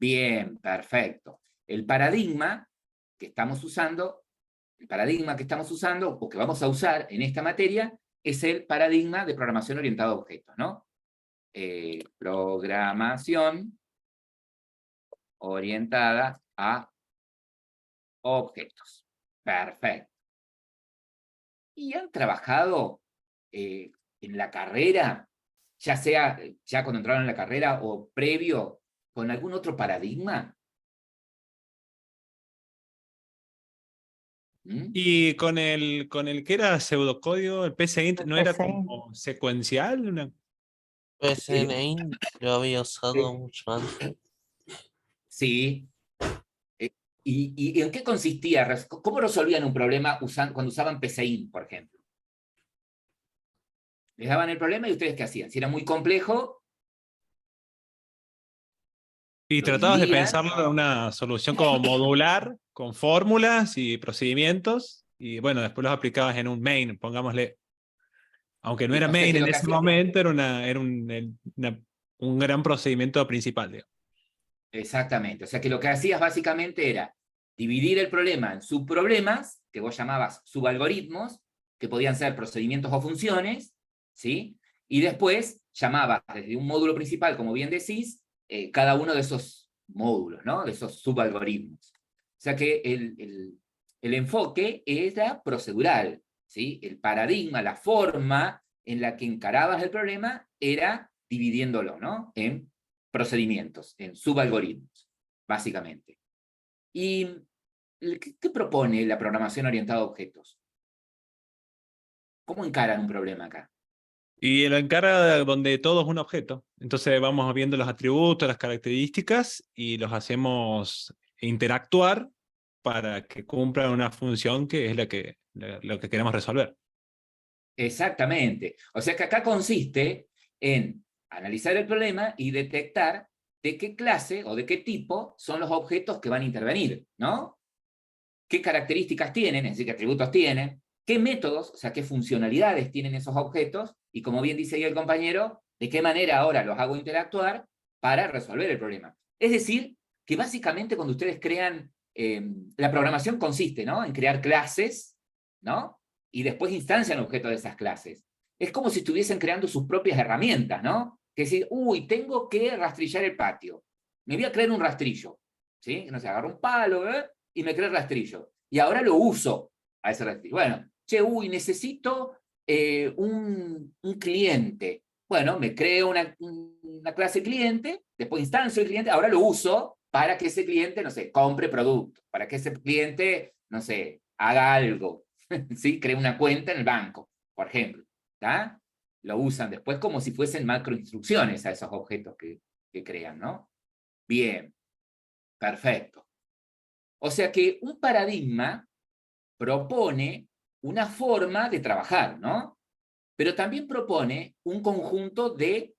Bien, perfecto. El paradigma que estamos usando, o que vamos a usar en esta materia, es el paradigma de programación orientada a objetos, ¿no? Programación orientada a objetos. Perfecto. ¿Y han trabajado en la carrera, ya sea ya cuando entraron en la carrera o previo, con algún otro paradigma? ¿Mm? Y con el que era pseudocódigo, el PSeInt, ¿no era PSeInt. como secuencial? PSNI lo había usado Sí. mucho antes. Sí. Eh, ¿Y en qué consistía? ¿Cómo resolvían un problema cuando usaban PSeInt, por ejemplo? Les daban el problema y ustedes ¿qué hacían? Si era muy complejo, Y lo tratabas de dividían. pensarlo en una solución como modular, con fórmulas y procedimientos, y bueno, después los aplicabas en un main, pongámosle. Aunque no era O sea main que en lo que ese hacían, momento, era un gran procedimiento principal, digamos. exactamente, o sea que lo que hacías básicamente era dividir el problema en subproblemas, que vos llamabas subalgoritmos, que podían ser procedimientos o funciones, ¿sí? Y después llamabas desde un módulo principal, como bien decís, cada uno de esos módulos, ¿no? De esos subalgoritmos. O sea que el enfoque era procedural, ¿sí? El paradigma, la forma en la que encarabas el problema era dividiéndolo, ¿no? En procedimientos, en subalgoritmos, básicamente. ¿Y qué propone la programación orientada a objetos? ¿Cómo encaran un problema acá? Y lo encara donde todo es un objeto. Entonces vamos viendo los atributos, las características y los hacemos interactuar para que cumplan una función que es lo que queremos resolver. Exactamente. O sea que acá consiste en analizar el problema y detectar de qué clase o de qué tipo son los objetos que van a intervenir, ¿no? ¿Qué características tienen, es decir, qué atributos tienen? ¿Qué métodos, o sea, qué funcionalidades tienen esos objetos? Y como bien dice ahí el compañero, ¿de qué manera ahora los hago interactuar para resolver el problema? Es decir, que básicamente cuando ustedes crean, la programación consiste, ¿no? En crear clases, ¿no? Y después instancian objetos de esas clases. Es como si estuviesen creando sus propias herramientas, ¿no? Que decir, uy, tengo que rastrillar el patio. Me voy a crear un rastrillo, ¿sí? No sé, agarro un palo, y me creo el rastrillo. Y ahora lo uso a ese rastrillo. Bueno, che, uy, necesito un cliente. Bueno, me creo una clase cliente, después instancio el cliente, ahora lo uso para que ese cliente, no sé, compre producto, para que ese cliente, no sé, haga algo, ¿sí? Cree una cuenta en el banco, por ejemplo, ¿tá? Lo usan después como si fuesen macroinstrucciones a esos objetos que crean, ¿no? Bien, perfecto. O sea que un paradigma propone una forma de trabajar, ¿no? Pero también propone un conjunto de,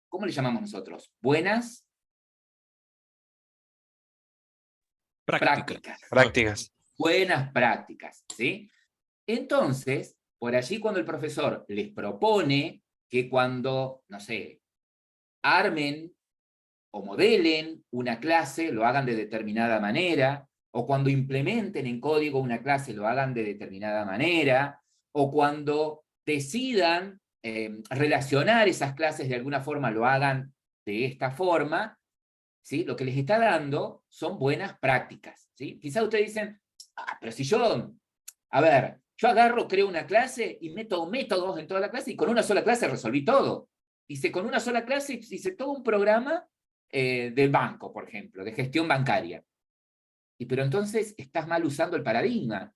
¿cómo le llamamos nosotros? Buenas Práctica. Prácticas. buenas prácticas, ¿sí? Entonces, por allí cuando el profesor les propone que cuando, no sé, armen o modelen una clase, lo hagan de determinada manera, o cuando implementen en código una clase, lo hagan de determinada manera, o cuando decidan relacionar esas clases de alguna forma, lo hagan de esta forma, ¿sí? Lo que les está dando son buenas prácticas, ¿sí? Quizás ustedes dicen, pero si yo, a ver, yo agarro, creo una clase y meto métodos en toda la clase y con una sola clase resolví todo. Hice con una sola clase, hice todo un programa del banco, por ejemplo, de gestión bancaria. Pero entonces estás mal usando el paradigma,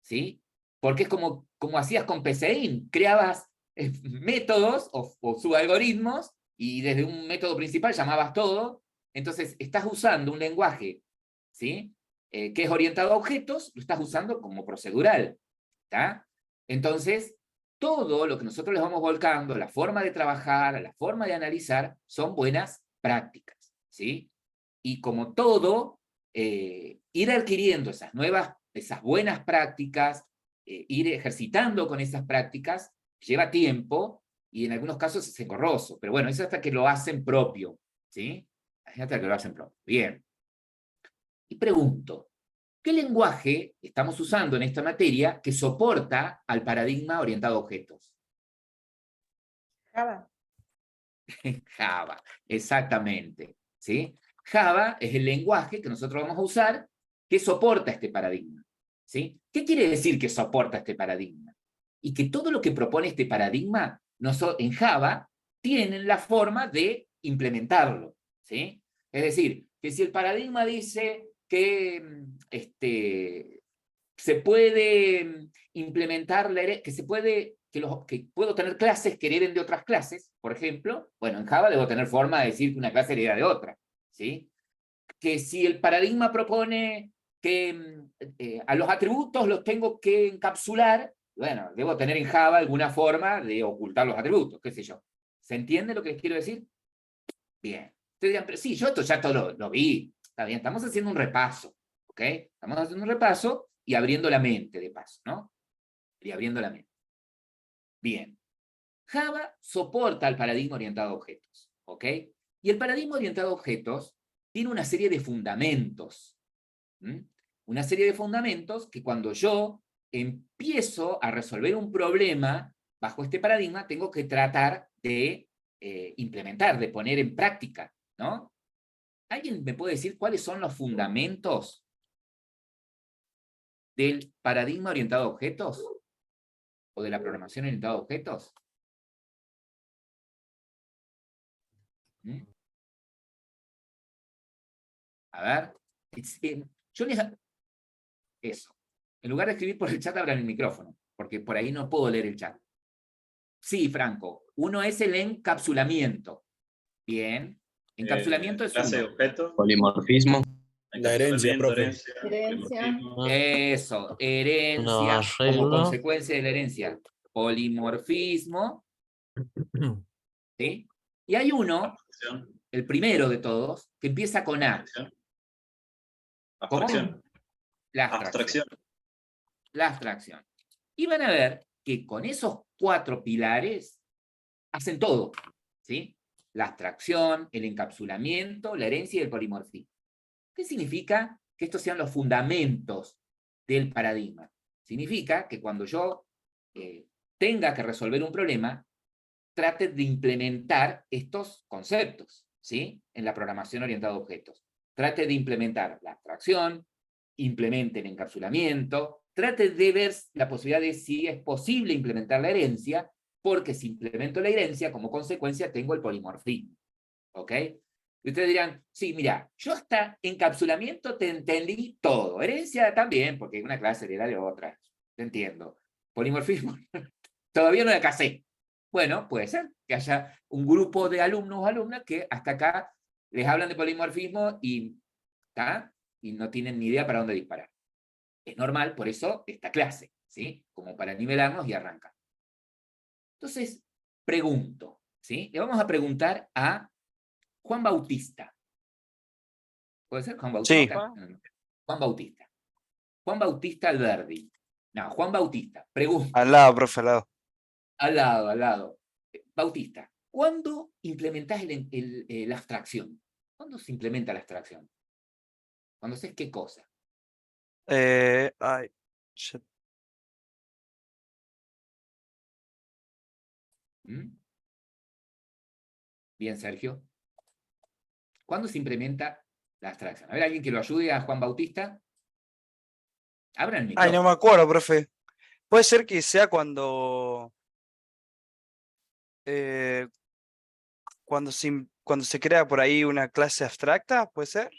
¿sí? Porque es como hacías con PSeInt, creabas métodos o subalgoritmos y desde un método principal llamabas todo, entonces estás usando un lenguaje, ¿sí? Que es orientado a objetos, lo estás usando como procedural, ¿tá? Entonces, todo lo que nosotros les vamos volcando, la forma de trabajar, la forma de analizar, son buenas prácticas, ¿sí? Y como todo, ir adquiriendo esas buenas prácticas, ir ejercitando con esas prácticas, lleva tiempo y en algunos casos es engorroso, pero bueno, eso hasta que lo hacen propio, ¿sí? Imagínate que lo hacen pronto. Bien. Y pregunto, ¿qué lenguaje estamos usando en esta materia que soporta al paradigma orientado a objetos? Java. Java, exactamente. ¿Sí? Java es el lenguaje que nosotros vamos a usar que soporta este paradigma. ¿Sí? ¿Qué quiere decir que soporta este paradigma? Y que todo lo que propone este paradigma en Java tienen la forma de implementarlo. ¿Sí? Es decir, que si el paradigma dice que se puede implementar, que puedo tener clases que hereden de otras clases, por ejemplo, bueno, en Java debo tener forma de decir que una clase hereda de otra, ¿sí? Que si el paradigma propone que a los atributos los tengo que encapsular, bueno, debo tener en Java alguna forma de ocultar los atributos, qué sé yo. ¿Se entiende lo que les quiero decir? Bien. Ustedes dirán, pero sí, yo esto ya todo lo vi. Está bien, estamos haciendo un repaso, ¿ok? Estamos haciendo un repaso y abriendo la mente de paso, ¿no? Y abriendo la mente. Bien. Java soporta el paradigma orientado a objetos, ¿ok? Y el paradigma orientado a objetos tiene una serie de fundamentos. Una serie de fundamentos que cuando yo empiezo a resolver un problema bajo este paradigma, tengo que tratar de implementar, de poner en práctica, ¿no? ¿Alguien me puede decir cuáles son los fundamentos del paradigma orientado a objetos? ¿O de la programación orientada a objetos? A ver. Yo les... Eso. En lugar de escribir por el chat, abran el micrófono, porque por ahí no puedo leer el chat. Sí, Franco. Uno es el encapsulamiento. Bien. Encapsulamiento es clase de uno. objeto. Polimorfismo. La herencia, profe. Herencia. Eso. Herencia. Como consecuencia de la herencia. Polimorfismo. ¿Sí? Y hay uno, el primero de todos, que empieza con A. ¿Cómo? La abstracción. La abstracción. Y van a ver que con esos 4 pilares hacen todo, ¿sí? La abstracción, el encapsulamiento, la herencia y el polimorfismo. ¿Qué significa que estos sean los fundamentos del paradigma? Significa que cuando yo tenga que resolver un problema, trate de implementar estos conceptos, ¿sí? En la programación orientada a objetos. Trate de implementar la abstracción, implemente el encapsulamiento, trate de ver la posibilidad de si es posible implementar la herencia, porque si implemento la herencia, como consecuencia tengo el polimorfismo. ¿Ok? Y ustedes dirán, sí, mira, yo hasta encapsulamiento te entendí todo. Herencia también, porque una clase hereda de otra. Te entiendo. Polimorfismo, todavía no la casé. Bueno, puede ser que haya un grupo de alumnos o alumnas que hasta acá les hablan de polimorfismo y no tienen ni idea para dónde disparar. Es normal, por eso esta clase, ¿sí? Como para nivelarnos y arrancar. Entonces, pregunto, ¿sí? Le vamos a preguntar a Juan Bautista. ¿Puede ser Juan Bautista? Sí. Juan Bautista. Juan Bautista Alberdi. No, Juan Bautista. Pregunta. Al lado, profe, al lado. Al lado, al lado. Bautista, ¿cuándo implementás la abstracción? ¿Cuándo se implementa la abstracción? ¿Cuándo haces qué cosa? Ay, shit. Bien, Sergio. ¿Cuándo se implementa la abstracción? A ver, alguien que lo ayude a Juan Bautista. Abran el micrófono. Ay, no me acuerdo, profe. Puede ser que sea cuando se crea por ahí una clase abstracta, ¿puede ser?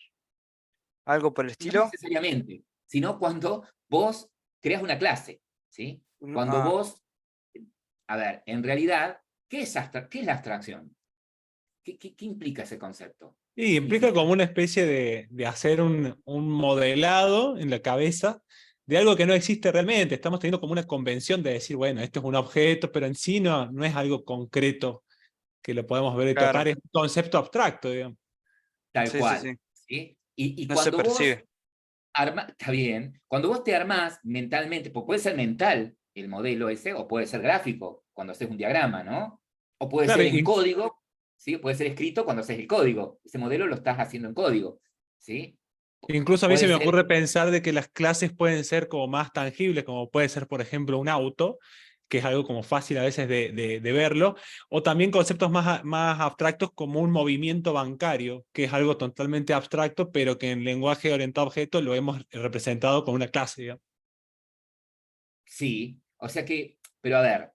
¿Algo por el No estilo? necesariamente, sino cuando vos creas una clase, ¿sí? Cuando vos... A ver, en realidad, ¿qué es la abstracción? ¿Qué implica ese concepto? Y implica como una especie de hacer un modelado en la cabeza de algo que no existe realmente. Estamos teniendo como una convención de decir, bueno, esto es un objeto, pero en sí no es algo concreto que lo podemos ver y Claro. tocar, es un concepto abstracto, digamos. Tal Sí, cual. sí, sí. ¿Sí? Y No se cuando vos percibe. está bien, cuando vos te armás mentalmente, pues puede ser mental el modelo ese, o puede ser gráfico, cuando haces un diagrama, ¿no? O puede Claro, ser en código, ¿sí? Puede ser escrito cuando haces el código. Ese modelo lo estás haciendo en código, ¿sí? Incluso a mí se Puede me ser- ocurre pensar de que las clases pueden ser como más tangibles, como puede ser, por ejemplo, un auto, que es algo como fácil a veces de verlo, o también conceptos más abstractos como un movimiento bancario, que es algo totalmente abstracto, pero que en lenguaje orientado a objetos lo hemos representado con una clase, digamos. Sí, o sea que, pero a ver,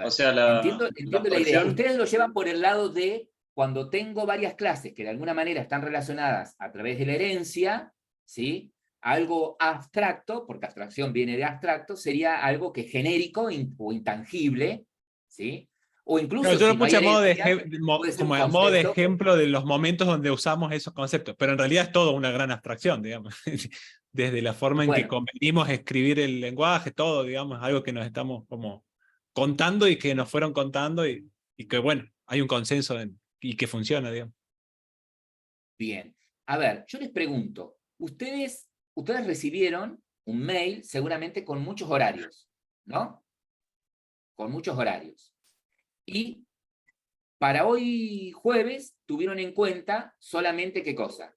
O sea, la entiendo la idea. abstracción, Ustedes lo llevan por el lado de cuando tengo varias clases que de alguna manera están relacionadas a través de la herencia, ¿sí? Algo abstracto, porque abstracción viene de abstracto, sería algo que es genérico o intangible, ¿sí? O incluso Claro, yo lo si no hay puse a modo herencia, puede ser un como a modo de concepto. ejemplo de los momentos donde usamos esos conceptos, pero en realidad es todo una gran abstracción, digamos. Desde la forma en que Bueno, convenimos escribir el lenguaje, todo, digamos, algo que nos estamos como contando y que nos fueron contando y que, bueno, hay un consenso y que funciona, digamos. bien. A ver, yo les pregunto, ustedes recibieron un mail seguramente con muchos horarios, ¿no? Con muchos horarios. Y para hoy jueves tuvieron en cuenta solamente qué cosa,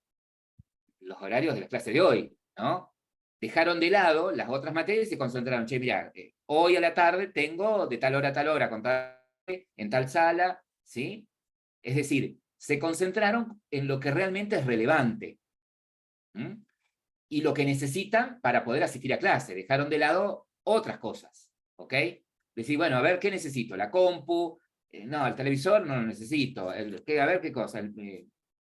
los horarios de la clase de hoy, ¿no? Dejaron de lado las otras materias y se concentraron, che, mirá, hoy a la tarde tengo de tal hora a tal hora con tal, en tal sala, ¿sí? Es decir, se concentraron en lo que realmente es relevante, ¿m? Y lo que necesitan para poder asistir a clase. Dejaron de lado otras cosas, ¿ok? Decir, bueno, a ver, ¿qué necesito? La compu, no, el televisor no lo necesito, a ver qué cosa,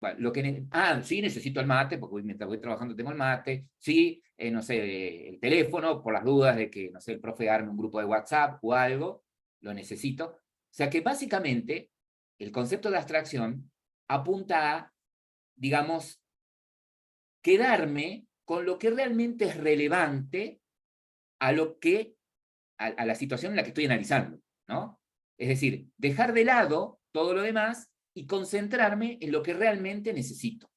bueno, sí, necesito el mate, porque mientras voy trabajando tengo el mate, sí, no sé, el teléfono, por las dudas de que, no sé, el profe arme un grupo de WhatsApp o algo, lo necesito. O sea que básicamente el concepto de abstracción apunta a, digamos, quedarme con lo que realmente es relevante a a la situación en la que estoy analizando, ¿no? Es decir, dejar de lado todo lo demás y concentrarme en lo que realmente necesito.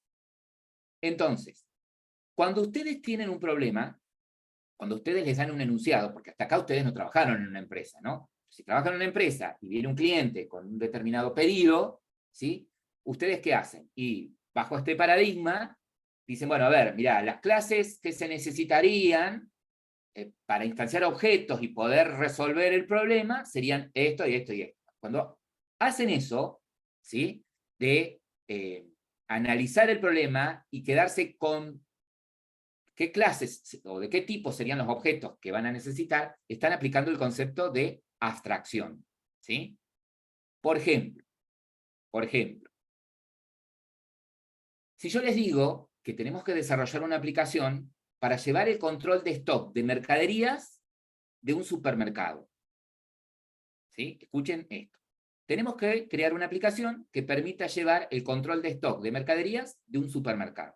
Entonces, cuando ustedes tienen un problema, cuando ustedes les dan un enunciado, porque hasta acá ustedes no trabajaron en una empresa, ¿no? Si trabajan en una empresa y viene un cliente con un determinado pedido, ¿sí? ¿Ustedes qué hacen? Y bajo este paradigma, dicen, bueno, a ver, mirá, las clases que se necesitarían para instanciar objetos y poder resolver el problema serían esto y esto y esto. Cuando hacen eso, ¿sí? De analizar el problema y quedarse con qué clases o de qué tipo serían los objetos que van a necesitar, están aplicando el concepto de abstracción, ¿sí? Por ejemplo, si yo les digo que tenemos que desarrollar una aplicación para llevar el control de stock de mercaderías de un supermercado, ¿sí? Escuchen esto. Tenemos que crear una aplicación que permita llevar el control de stock de mercaderías de un supermercado.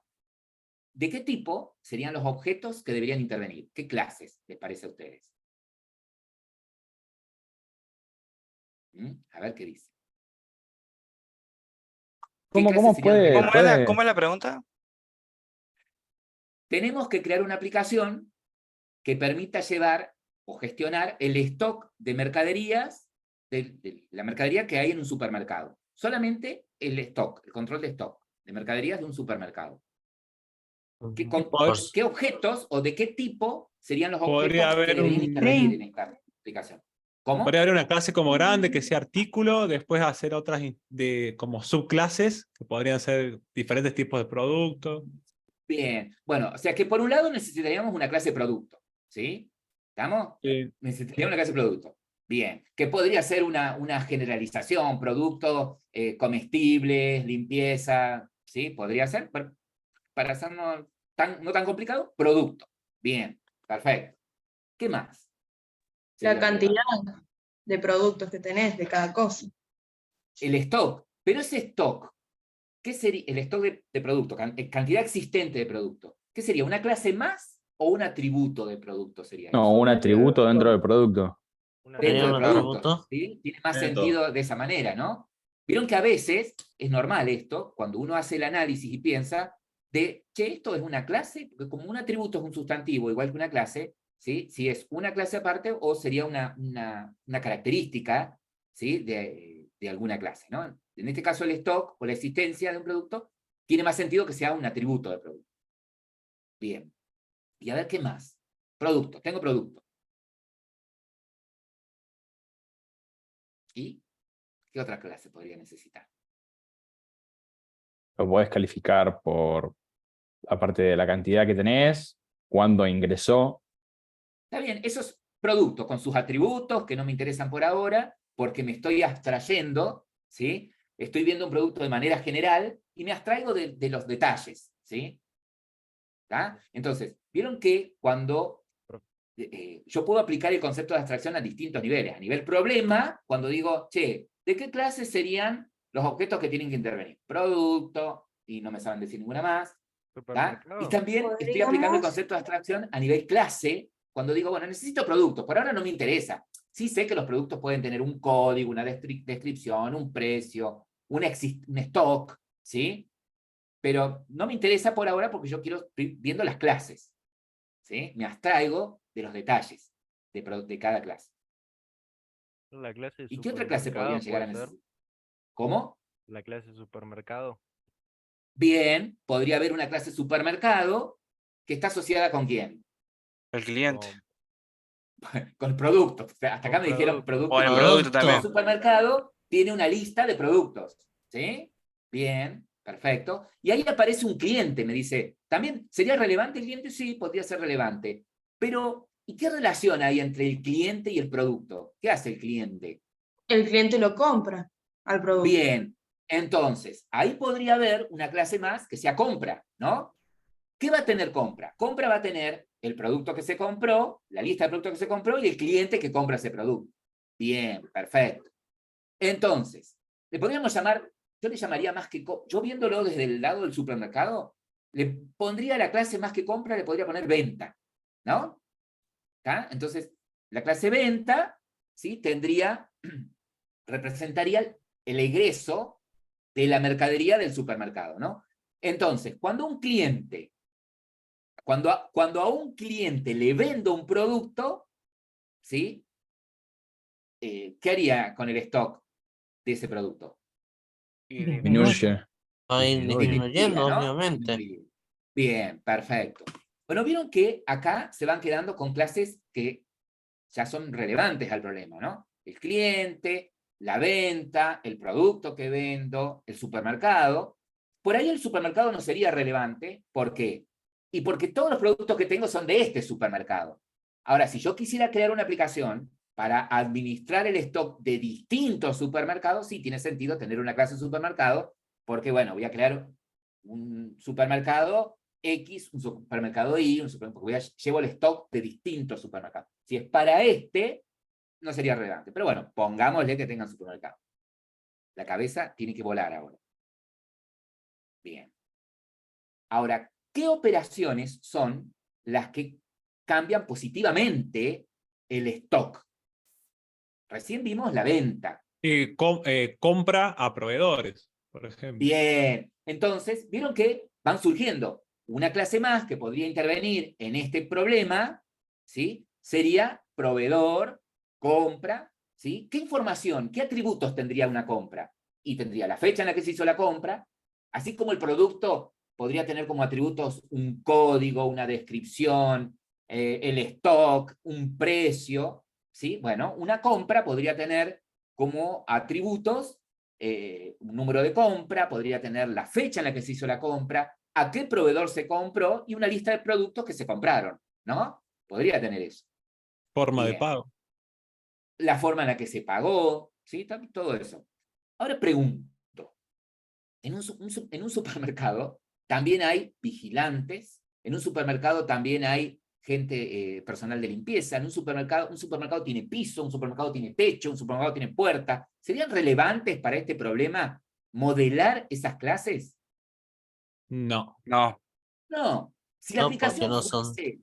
¿De qué tipo serían los objetos que deberían intervenir? ¿Qué clases les parece a ustedes? A ver qué dice. ¿Qué clases ¿Cómo serían los puede, relevantes? ¿Cómo es la pregunta? Tenemos que crear una aplicación que permita llevar o gestionar el stock de mercaderías, de la mercadería que hay en un supermercado. Solamente el stock, el control de stock de mercaderías de un supermercado. ¿Qué objetos o de qué tipo serían los Podría objetos que haber deberían intervenir en esta aplicación? ¿Cómo? podría haber una clase como grande que sea artículo, después hacer otras de como subclases que podrían ser diferentes tipos de productos. Bien. Bueno, o sea que por un lado necesitaríamos una clase de producto, ¿sí? ¿Estamos? Sí. Necesitaríamos una clase de producto. Bien. Que podría ser una generalización, productos comestibles, limpieza, ¿sí? Podría ser, para hacernos no tan complicado, producto. Bien, perfecto. ¿Qué más? La Sería cantidad relevante. de productos que tenés de cada cosa. El stock. Pero ese stock, ¿qué sería el stock de producto? Cantidad existente de producto. ¿Qué sería? ¿Una clase más o un atributo de producto sería eso? No, un atributo dentro del producto. Dentro del un producto. atributo. ¿Sí? Tiene más Tiene sentido de esa manera, ¿no? Vieron que a veces es normal esto, cuando uno hace el análisis y piensa de, che, esto es una clase, porque como un atributo es un sustantivo igual que una clase, ¿sí? Si es una clase aparte o sería una característica, ¿sí? de alguna clase, ¿no? en este caso el stock o la existencia de un producto, tiene más sentido que sea un atributo del producto. Bien. Y a ver, ¿qué más? Producto. Tengo producto. ¿Y qué otra clase podría necesitar? Lo podés calificar por, aparte de la cantidad que tenés, cuándo ingresó. Está bien, esos productos con sus atributos que no me interesan por ahora, porque me estoy abstrayendo, ¿sí? Estoy viendo un producto de manera general y me abstraigo de los detalles, ¿sí? ¿Tá? Entonces, vieron que cuando yo puedo aplicar el concepto de abstracción a distintos niveles. A nivel problema, cuando digo, che, ¿de qué clase serían los objetos que tienen que intervenir? Producto, y no me saben decir ninguna más. ¿Tá? Y también estoy aplicando el concepto de abstracción a nivel clase, cuando digo, bueno, necesito productos, por ahora no me interesa. Sí sé que los productos pueden tener un código, una descripción, un precio, un stock, ¿sí? Pero no me interesa por ahora porque yo quiero ir viendo las clases, ¿sí? Me abstraigo de los detalles de cada clase. La clase ¿Y qué otra clase podrían llegar a necesitar? ¿Cómo? La clase supermercado. Bien, podría haber una clase supermercado que está asociada ¿con quién? El cliente. Con el producto. O sea, hasta acá me dijeron producto. O el producto también. El supermercado tiene una lista de productos. ¿Sí? Bien, perfecto. Y ahí aparece un cliente, me dice, ¿también sería relevante el cliente? Sí, podría ser relevante. Pero, ¿y qué relación hay entre el cliente y el producto? ¿Qué hace el cliente? El cliente lo compra al producto. Bien, entonces, ahí podría haber una clase más que sea compra, ¿no? ¿Qué va a tener compra? Compra va a tener el producto que se compró, la lista de productos que se compró y el cliente que compra ese producto. Bien, perfecto. Entonces, le podríamos llamar, yo le llamaría más que, yo viéndolo desde el lado del supermercado, le pondría la clase más que compra, le podría poner venta, ¿no? ¿Tá? Entonces, la clase venta, ¿sí? Representaría el egreso de la mercadería del supermercado, ¿no? Entonces, cuando un cliente, cuando a un cliente le vendo un producto, ¿sí? ¿Qué haría con el stock de ese producto? Disminuye. Va a ir disminuyendo, ¿no? obviamente. Bien, perfecto. Bueno, vieron que acá se van quedando con clases que ya son relevantes al problema, ¿no? El cliente, la venta, el producto que vendo, el supermercado. Por ahí el supermercado no sería relevante. ¿Por qué? Y porque todos los productos que tengo son de este supermercado. Ahora, si yo quisiera crear una aplicación para administrar el stock de distintos supermercados, sí tiene sentido tener una clase de supermercado, porque, bueno, voy a crear un supermercado X, un supermercado Y, porque llevo el stock de distintos supermercados. Si es para este, no sería relevante. Pero bueno, pongámosle que tengan supermercado. La cabeza tiene que volar ahora. Bien. Ahora, ¿qué operaciones son las que cambian positivamente el stock? Recién vimos la venta. Compra a proveedores, por ejemplo. Bien. Entonces, vieron que van surgiendo una clase más que podría intervenir en este problema, ¿sí? Sería proveedor, compra, ¿sí? ¿Qué información, qué atributos tendría una compra? Y tendría la fecha en la que se hizo la compra, así como el producto podría tener como atributos un código, una descripción, el stock, un precio, ¿sí? Bueno, una compra podría tener como atributos un número de compra, podría tener la fecha en la que se hizo la compra, a qué proveedor se compró y una lista de productos que se compraron, ¿no? Podría tener eso. Forma de pago. La forma en la que se pagó, ¿sí? Todo eso. Ahora pregunto, en un supermercado también hay vigilantes, en un supermercado también hay gente, personal de limpieza, en un supermercado tiene piso, un supermercado tiene techo, un supermercado tiene puerta. ¿Serían relevantes para este problema modelar esas clases? No. No. No. Si la aplicación no son. fuese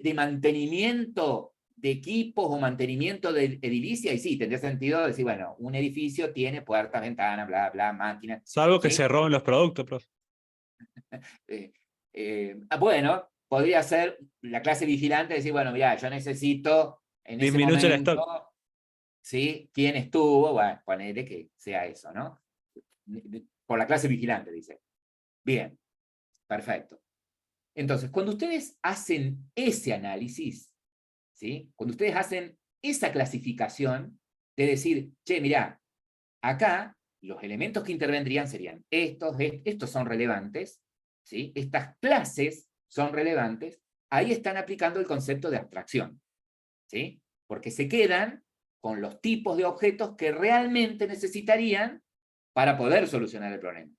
de mantenimiento de equipos o mantenimiento de edilicia, y sí, tendría sentido decir, bueno, un edificio tiene puertas, ventanas, bla, bla, máquinas. Salvo que ¿sí? se roben los productos, profe. Bueno, podría ser la clase vigilante, decir, bueno, mira, yo necesito en ese Disminuye el momento, stock. ¿sí? ¿Quién estuvo? Bueno, ponele que sea eso, ¿no? por la clase vigilante, dice. Bien, perfecto. Entonces, cuando ustedes hacen ese análisis, ¿sí? Cuando ustedes hacen esa clasificación de decir, che, mirá, acá los elementos que intervendrían serían estos son relevantes, ¿sí? Estas clases son relevantes, ahí están aplicando el concepto de abstracción, ¿sí? Porque se quedan con los tipos de objetos que realmente necesitarían para poder solucionar el problema.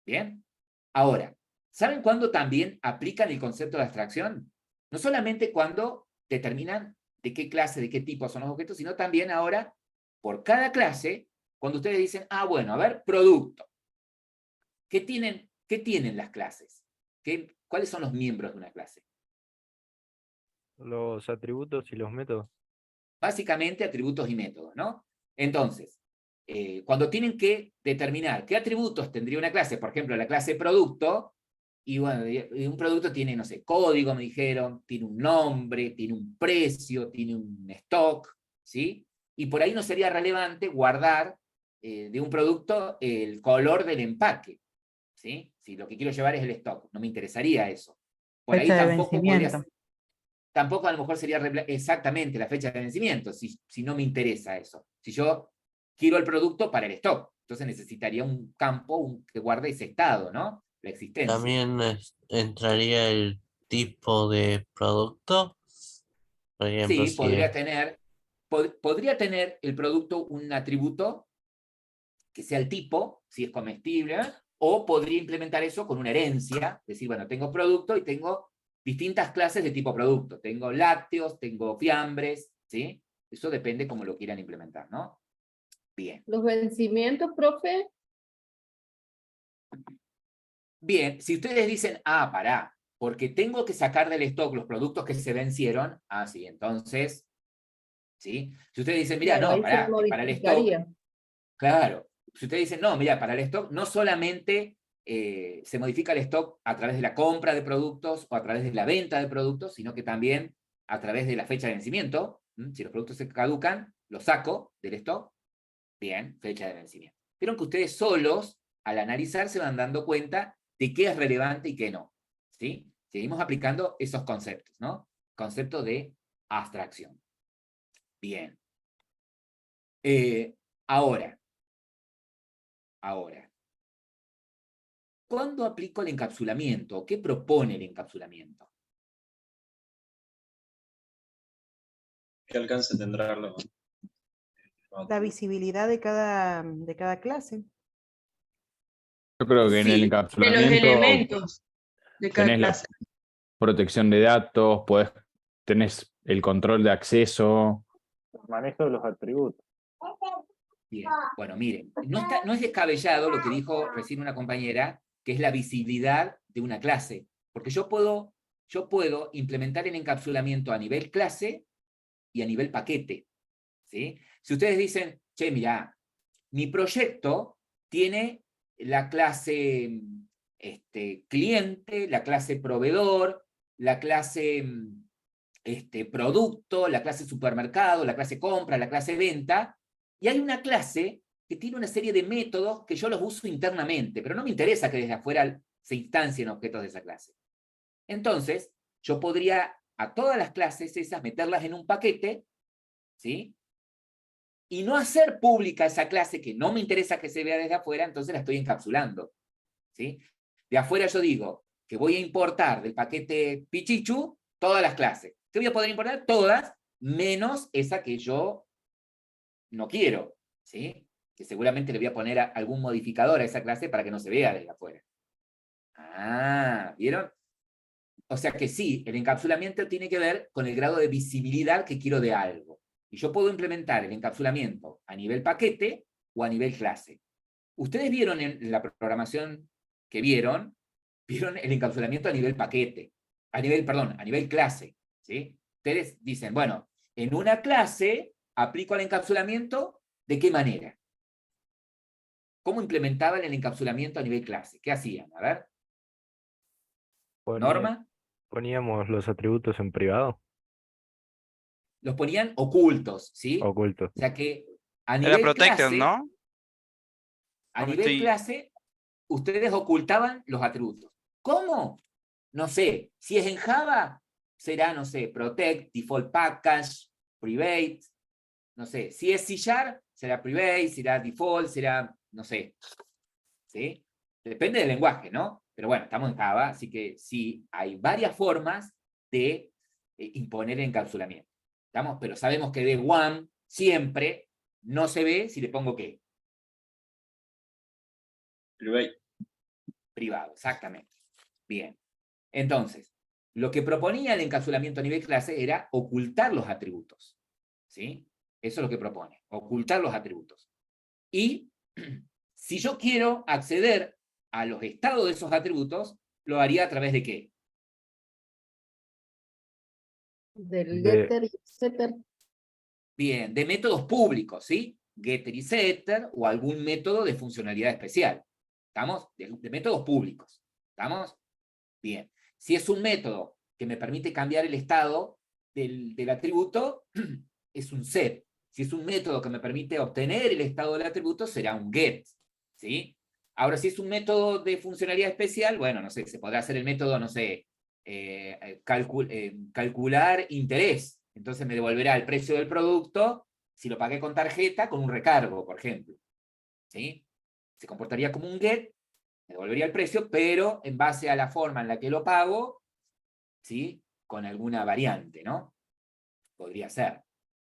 ¿Bien? Ahora, ¿saben cuándo también aplican el concepto de abstracción? No solamente cuando determinan de qué clase, de qué tipo son los objetos, sino también ahora, por cada clase, cuando ustedes dicen, ah, bueno, a ver, producto. ¿Qué tienen las clases? ¿Cuáles son los miembros de una clase? Los atributos y los métodos. Básicamente atributos y métodos, ¿no? Entonces, cuando tienen que determinar qué atributos tendría una clase, por ejemplo, la clase producto, y bueno, un producto tiene, no sé, código, me dijeron, tiene un nombre, tiene un precio, tiene un stock, ¿sí? Y por ahí no sería relevante guardar de un producto el color del empaque, ¿sí? Si lo que quiero llevar es el stock, no me interesaría eso. Por ahí tampoco a lo mejor sería exactamente la fecha de vencimiento, si no me interesa eso. Si yo quiero el producto para el stock, entonces necesitaría un campo que guarde ese estado, ¿no? La existencia. También entraría el tipo de producto. Por ejemplo, Sí, si podría tener el producto un atributo que sea el tipo, si es comestible, o podría implementar eso con una herencia, decir, bueno, tengo producto y tengo distintas clases de tipo producto. Tengo lácteos, tengo fiambres, ¿sí? Eso depende cómo lo quieran implementar, ¿no? Bien. Los vencimientos, profe. Bien, si ustedes dicen, ah, pará, porque tengo que sacar del stock los productos que se vencieron, ah, sí, entonces, ¿sí? Si ustedes dicen, mira, Claro, no, ahí pará, se para el stock, modificaría. claro, si ustedes dicen, no, mira, para el stock no solamente se modifica el stock a través de la compra de productos o a través de la venta de productos, sino que también a través de la fecha de vencimiento. Si los productos se caducan, los saco del stock. Bien, fecha de vencimiento. Vieron que ustedes solos, al analizar, se van dando cuenta de qué es relevante y qué no. ¿Sí? Seguimos aplicando esos conceptos, ¿no? Concepto de abstracción. Bien. Ahora, ¿cuándo aplico el encapsulamiento? ¿Qué propone el encapsulamiento? ¿Qué alcance tendrá La visibilidad de cada clase. Yo creo que en el Sí, De los encapsulamiento elementos de cada tenés la clase. protección de datos, tenés el control de acceso. El manejo de los atributos. bien. Bueno, miren, no es descabellado lo que dijo recién una compañera, que es la visibilidad de una clase. Porque yo puedo implementar el encapsulamiento a nivel clase y a nivel paquete. ¿Sí? Si ustedes dicen, che, mirá, mi proyecto tiene la clase cliente, la clase proveedor, la clase producto, la clase supermercado, la clase compra, la clase venta, y hay una clase que tiene una serie de métodos que yo los uso internamente, pero no me interesa que desde afuera se instancien objetos de esa clase. Entonces, yo podría a todas las clases esas meterlas en un paquete, ¿sí? Y no hacer pública esa clase que no me interesa que se vea desde afuera, entonces la estoy encapsulando, ¿sí? De afuera yo digo que voy a importar del paquete Pichichu todas las clases. ¿Qué voy a poder importar? Todas, menos esa que yo no quiero, ¿sí? Que seguramente le voy a poner algún modificador a esa clase para que no se vea desde afuera. Ah, ¿vieron? O sea que sí, el encapsulamiento tiene que ver con el grado de visibilidad que quiero de algo. Y yo puedo implementar el encapsulamiento a nivel paquete o a nivel clase. Ustedes vieron en la programación que vieron el encapsulamiento a nivel paquete, a nivel clase, ¿sí? Ustedes dicen, bueno, en una clase aplico el encapsulamiento, ¿de qué manera? ¿Cómo implementaban el encapsulamiento a nivel clase? ¿Qué hacían? A ver. ¿Norma? Poníamos los atributos en privado. Los ponían ocultos, ¿sí? Ocultos. O sea que a Era nivel protected, clase, ¿no? A Profe, nivel estoy- clase, ustedes ocultaban los atributos. ¿Cómo? No sé, si es en Java, será, no sé, protect, default package, private, no sé, si es C#, será private, será default, será, no sé, ¿sí? Depende del lenguaje, ¿no? Pero bueno, estamos en Java, así que sí, hay varias formas de imponer el encapsulamiento. ¿Estamos? Pero sabemos que de one siempre no se ve si le pongo ¿qué? Private. Privado, exactamente. Bien. Entonces, lo que proponía el encapsulamiento a nivel clase era ocultar los atributos. ¿Sí? Eso es lo que propone, ocultar los atributos. Y si yo quiero acceder a los estados de esos atributos, lo haría a través de ¿qué? Del De- getter y setter. Bien, de métodos públicos, ¿sí? Getter y setter o algún método de funcionalidad especial. ¿Estamos? De métodos públicos. ¿Estamos? Bien. Si es un método que me permite cambiar el estado del atributo, es un set. Si es un método que me permite obtener el estado del atributo, será un get. ¿Sí? Ahora, si es un método de funcionalidad especial, bueno, no sé, se podrá hacer el método, no sé, calcular interés. Entonces me devolverá el precio del producto si lo pagué con tarjeta, con un recargo, por ejemplo. ¿Sí? Se comportaría como un get, me devolvería el precio, pero en base a la forma en la que lo pago, ¿sí? Con alguna variante, ¿no? Podría ser.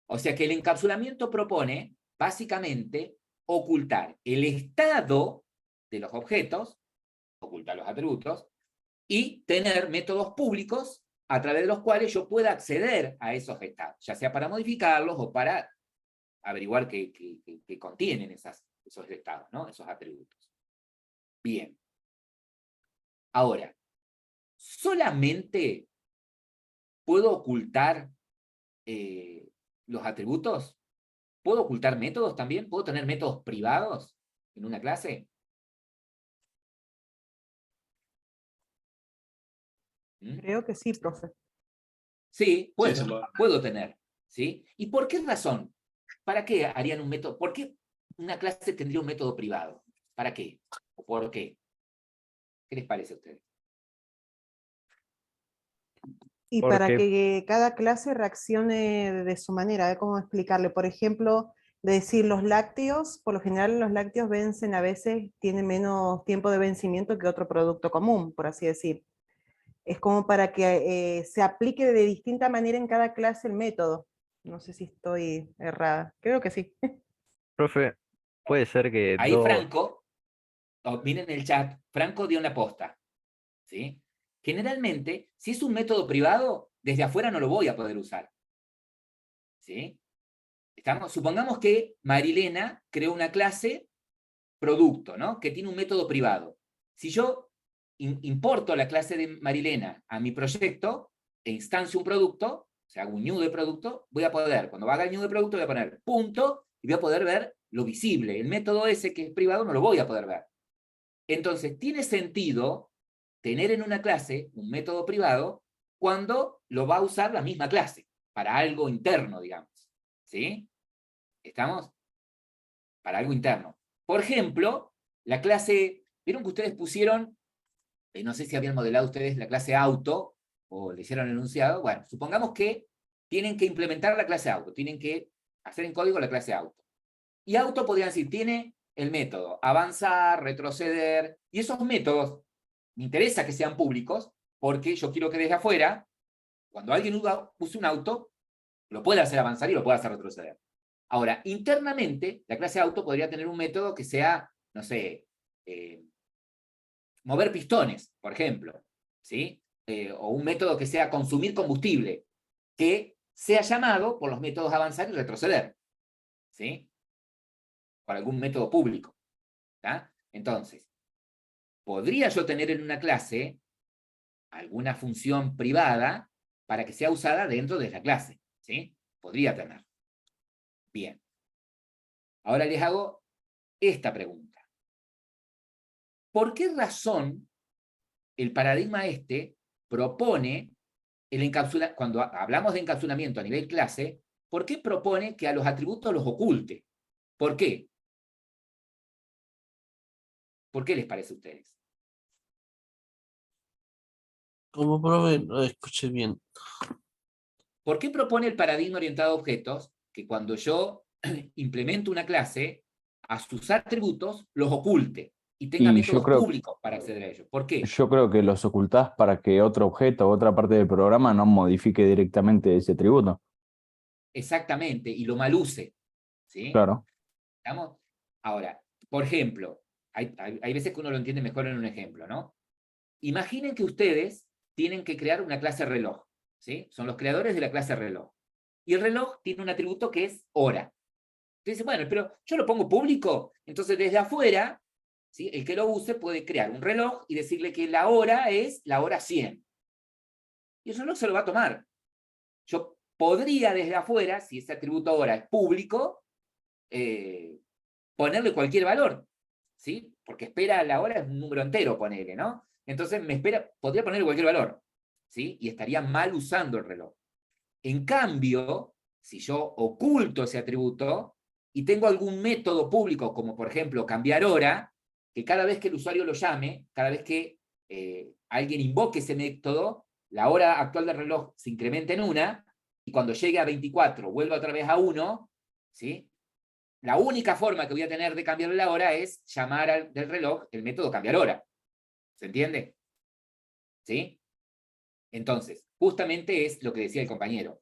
O sea que el encapsulamiento propone, básicamente, ocultar el estado de los objetos, ocultar los atributos, y tener métodos públicos a través de los cuales yo pueda acceder a esos estados, ya sea para modificarlos o para averiguar qué contienen esos estados, ¿no? Esos atributos. Bien. Ahora, ¿solamente puedo ocultar los atributos? ¿Puedo ocultar métodos también? ¿Puedo tener métodos privados en una clase? ¿Mm? Creo que sí, profe. Sí, Sí, se puede. puedo tener. ¿Sí? ¿Y por qué razón? ¿Para qué harían un método? ¿Por qué una clase tendría un método privado? ¿Para qué? ¿O por qué? ¿Qué les parece a ustedes? Y para Porque que cada clase reaccione de su manera, a ver cómo explicarle. Por ejemplo, de decir los lácteos, por lo general los lácteos vencen a veces, tienen menos tiempo de vencimiento que otro producto común, por así decir. Es como para que se aplique de distinta manera en cada clase el método. No sé si estoy errada. Creo que sí. profe, puede ser que Ahí dos, Franco, miren el chat, Franco dio una posta. ¿Sí? Generalmente, si es un método privado, desde afuera no lo voy a poder usar. ¿Sí? Supongamos que Marilena creó una clase producto, ¿no? Que tiene un método privado. Si yo importo la clase de Marilena a mi proyecto e instancio un producto, o sea, hago un new de producto, voy a poder, cuando haga el new de producto, voy a poner punto y voy a poder ver lo visible. El método ese que es privado no lo voy a poder ver. Entonces, tiene sentido tener en una clase un método privado cuando lo va a usar la misma clase, para algo interno, digamos. ¿Sí? ¿Estamos? Para algo interno. Por ejemplo, la clase, ¿vieron que ustedes pusieron, no sé si habían modelado ustedes la clase auto, o le hicieron el enunciado? Bueno, supongamos que tienen que implementar la clase auto, tienen que hacer en código la clase auto. Y auto podrían decir, tiene el método avanzar, retroceder, y esos métodos me interesa que sean públicos, porque yo quiero que desde afuera, cuando alguien use un auto, lo pueda hacer avanzar y lo pueda hacer retroceder. Ahora, internamente, la clase auto podría tener un método que sea, no sé, mover pistones, por ejemplo, ¿sí? O un método que sea consumir combustible, que sea llamado por los métodos avanzar y retroceder, ¿sí? Por algún método público. ¿Tá? Entonces, ¿podría yo tener en una clase alguna función privada para que sea usada dentro de la clase? ¿Sí? Podría tener. Bien. Ahora les hago esta pregunta. ¿Por qué razón el paradigma propone cuando hablamos de encapsulamiento a nivel clase, ¿por qué propone que a los atributos los oculte? ¿Por qué? ¿Por qué les parece a ustedes? Como profe, no escuché bien. ¿Por qué propone el paradigma orientado a objetos que cuando yo implemento una clase, a sus atributos los oculte y tenga Y métodos públicos para acceder a ellos? ¿Por qué? yo creo que los ocultás para que otro objeto o otra parte del programa no modifique directamente ese atributo. Exactamente, y lo maluse. ¿Sí? Claro. ¿Estamos? Ahora, por ejemplo, hay veces que uno lo entiende mejor en un ejemplo, ¿no? Imaginen que ustedes tienen que crear una clase reloj, ¿sí? Son los creadores de la clase reloj. Y el reloj tiene un atributo que es hora. Entonces, bueno, pero yo lo pongo público, entonces desde afuera, ¿sí? El que lo use puede crear un reloj y decirle que la hora es la hora 100. Y el reloj se lo va a tomar. Yo podría desde afuera, si ese atributo hora es público, ponerle cualquier valor, ¿sí? Porque espera la hora es un número entero, ponele, ¿no? Entonces podría ponerle cualquier valor, ¿sí? Y estaría mal usando el reloj. En cambio, si yo oculto ese atributo y tengo algún método público, como por ejemplo cambiar hora, que cada vez que el usuario lo llame, cada vez que alguien invoque ese método, la hora actual del reloj se incrementa en 1, y cuando llegue a 24 vuelva otra vez a 1, ¿sí? La única forma que voy a tener de cambiarle la hora es llamar del reloj el método cambiar hora. ¿Se entiende? ¿Sí? Entonces, justamente es lo que decía el compañero.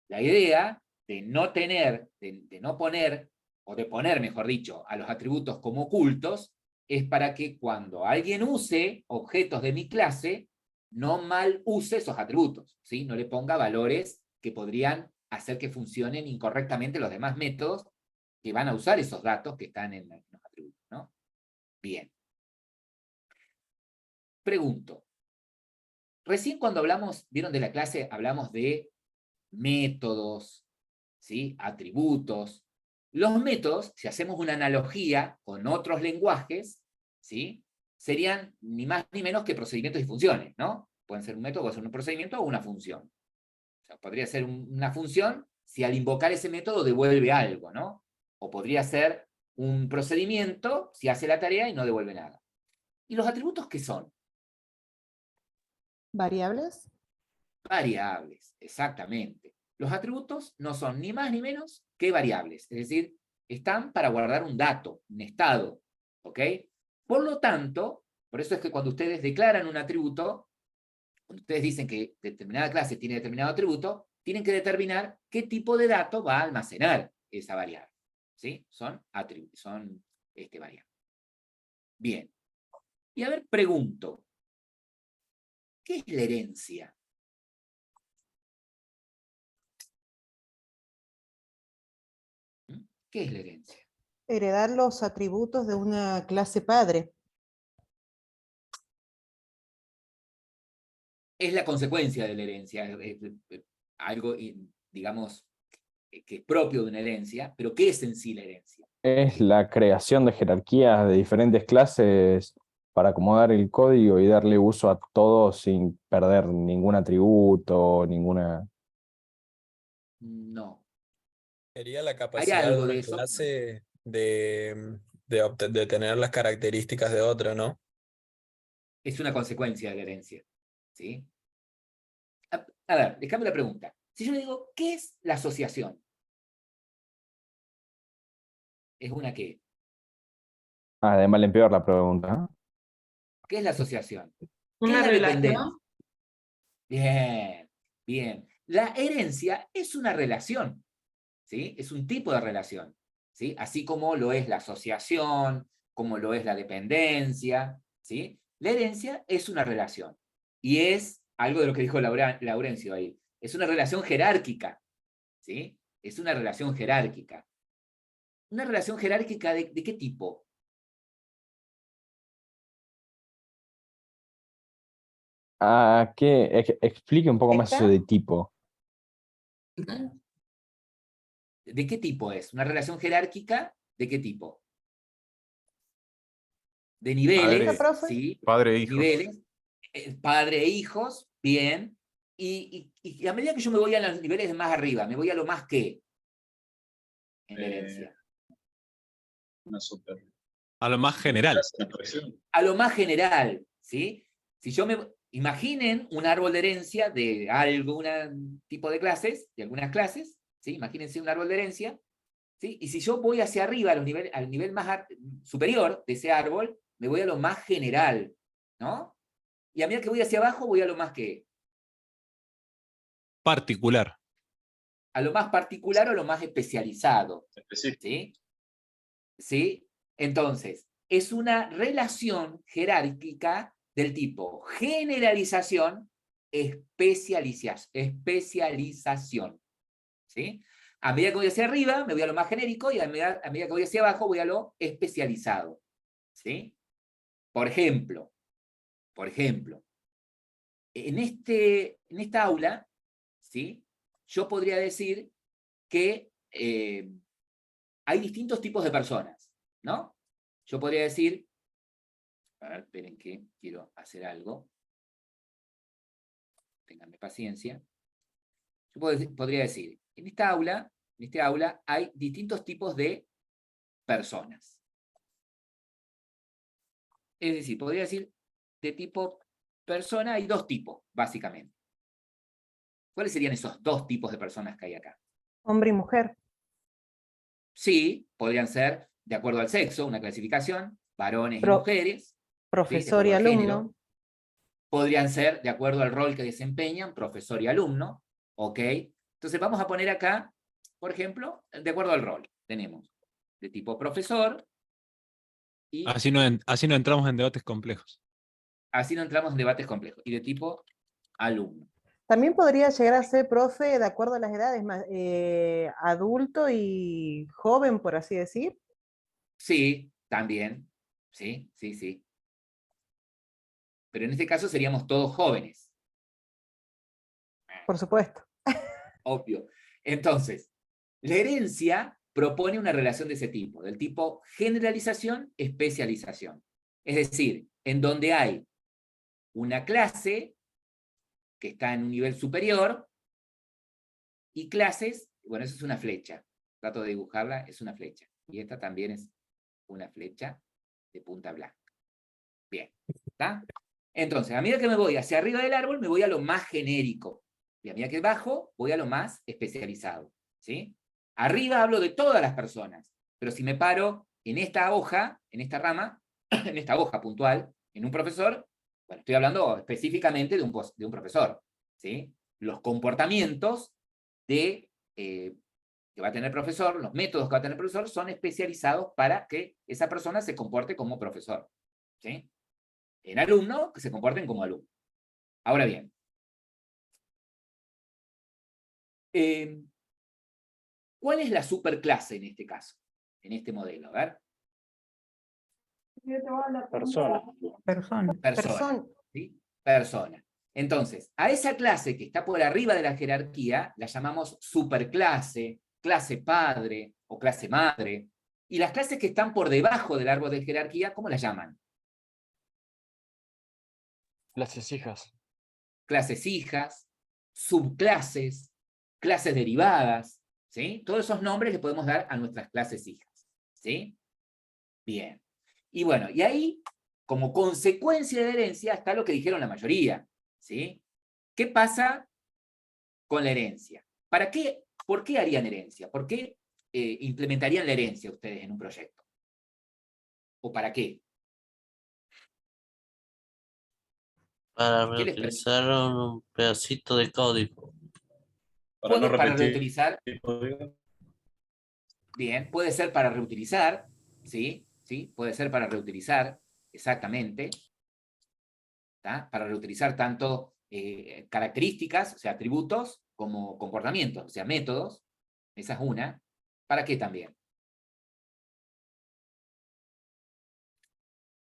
La idea de no tener, de no poner, o de poner, mejor dicho, a los atributos como ocultos, es para que cuando alguien use objetos de mi clase, no mal use esos atributos, ¿sí? No le ponga valores que podrían hacer que funcionen incorrectamente los demás métodos que van a usar esos datos que están en los atributos, ¿no? Bien. Pregunto. Recién cuando vieron de la clase, hablamos de métodos, ¿sí? Atributos. Los métodos, si hacemos una analogía con otros lenguajes, ¿sí? Serían ni más ni menos que procedimientos y funciones, ¿no? Pueden ser un método, puede ser un procedimiento o una función. O sea, podría ser una función si al invocar ese método devuelve algo, ¿no? O podría ser un procedimiento si hace la tarea y no devuelve nada. ¿Y los atributos qué son? ¿Variables? Variables, exactamente. Los atributos no son ni más ni menos que variables, es decir, están para guardar un dato, un estado, ¿ok? Por lo tanto, por eso es que cuando ustedes declaran un atributo, cuando ustedes dicen que determinada clase tiene determinado atributo, tienen que determinar qué tipo de dato va a almacenar esa variable, ¿sí? Son variables. Bien. Y a ver, pregunto, ¿qué es la herencia? ¿Qué es la herencia? Heredar los atributos de una clase padre. Es la consecuencia de la herencia, algo, digamos, que es propio de una herencia, pero ¿qué es en sí la herencia? Es la creación de jerarquías de diferentes clases para acomodar el código y darle uso a todo sin perder ningún atributo, ninguna... No. Sería la ¿Hay capacidad de algo de una eso? clase de tener las características de otra, ¿no? Es una consecuencia de la herencia, ¿sí? A ver, les cambio la pregunta. Si yo le digo, ¿qué es la asociación? ¿Es una qué? Ah, de mal en peor la pregunta, ¿no? ¿Qué es la asociación? ¿Qué Una es la relación. dependencia? Bien, bien. La herencia es una relación, ¿sí? Es un tipo de relación, ¿sí? Así como lo es la asociación, como lo es la dependencia, ¿sí? La herencia es una relación. Y es algo de lo que dijo Laurencio ahí. Es una relación jerárquica, ¿sí? Es una relación jerárquica. ¿Una relación jerárquica de qué tipo? Ah, explique un poco más eso ¿Esta? de tipo. ¿De qué tipo es? ¿Una relación jerárquica de qué tipo? De niveles, profe. ¿sí? Padre e hijos. Niveles, padre e hijos, bien. Y a medida que yo me voy a los niveles de más arriba, me voy a lo más que en la herencia. Una super. A lo más general. A lo más general, ¿sí? Si yo me... Imaginen un árbol de herencia de algún tipo de clases, de algunas clases, ¿sí? Imagínense un árbol de herencia, ¿sí? Y si yo voy hacia arriba, al nivel más superior de ese árbol, me voy a lo más general, ¿no? Y a medida que voy hacia abajo, voy a lo más ¿qué? Particular. A lo más particular o lo más especializado, ¿sí? ¿Sí? Entonces, es una relación jerárquica del tipo generalización, especialización, ¿sí? A medida que voy hacia arriba, me voy a lo más genérico, y a medida que voy hacia abajo, voy a lo especializado, ¿sí? Por ejemplo, en esta aula, ¿sí? Yo podría decir que hay distintos tipos de personas, ¿no? Yo podría decir, a ver, esperen que quiero hacer algo. Ténganme paciencia. Yo podría decir, en este aula hay distintos tipos de personas. Es decir, podría decir, de tipo persona hay dos tipos, básicamente. ¿Cuáles serían esos dos tipos de personas que hay acá? Hombre y mujer. Sí, podrían ser, de acuerdo al sexo, una clasificación, varones y Pro- mujeres. Profesor ¿sí? y De acuerdo al alumno. género. Podrían ser, de acuerdo al rol que desempeñan, profesor y alumno. ¿Ok? Entonces vamos a poner acá, por ejemplo, de acuerdo al rol. Tenemos de tipo profesor y Así no entramos en debates complejos. así no entramos en debates complejos. Y de tipo alumno. También podría llegar a ser profe de acuerdo a las edades, adulto y joven, por así decir. Sí, también. Sí. Pero en este caso seríamos todos jóvenes. Por supuesto. Obvio. Entonces, la herencia propone una relación de ese tipo, del tipo generalización, especialización. Es decir, en donde hay una clase que está en un nivel superior y clases, bueno, eso es una flecha. Trato de dibujarla, es una flecha. Y esta también es una flecha de punta blanca. Bien, ¿está? Entonces, a medida que me voy hacia arriba del árbol, me voy a lo más genérico. Y a medida que bajo, voy a lo más especializado. ¿Sí? Arriba hablo de todas las personas, pero si me paro en esta hoja, en esta rama, en esta hoja puntual, en un profesor, bueno, estoy hablando específicamente de un profesor. ¿Sí? Los comportamientos que va a tener el profesor, los métodos que va a tener el profesor, son especializados para que esa persona se comporte como profesor. ¿Sí? En alumno, que se comporten como alumno. Ahora bien, ¿cuál es la superclase en este caso? En este modelo, a ver. Persona. Persona. ¿Sí? Persona. Entonces, a esa clase que está por arriba de la jerarquía, la llamamos superclase, clase padre o clase madre. Y las clases que están por debajo del árbol de jerarquía, ¿cómo las llaman? Clases hijas. Clases hijas, subclases, clases derivadas, ¿sí? Todos esos nombres le podemos dar a nuestras clases hijas, ¿sí? Bien. Y bueno, y ahí, como consecuencia de la herencia, está lo que dijeron la mayoría, ¿sí? ¿Qué pasa con la herencia? ¿Por qué harían herencia? ¿Por qué implementarían la herencia ustedes en un proyecto? ¿O para qué? Para ¿Qué les permite? reutilizar un pedacito de código. Para no Para repetir. reutilizar. Bien, puede ser para reutilizar, ¿sí? ¿Sí? Puede ser para reutilizar, exactamente. ¿Tá? Para reutilizar tanto características, o sea, atributos, como comportamientos, o sea, métodos. Esa es una. ¿Para qué también?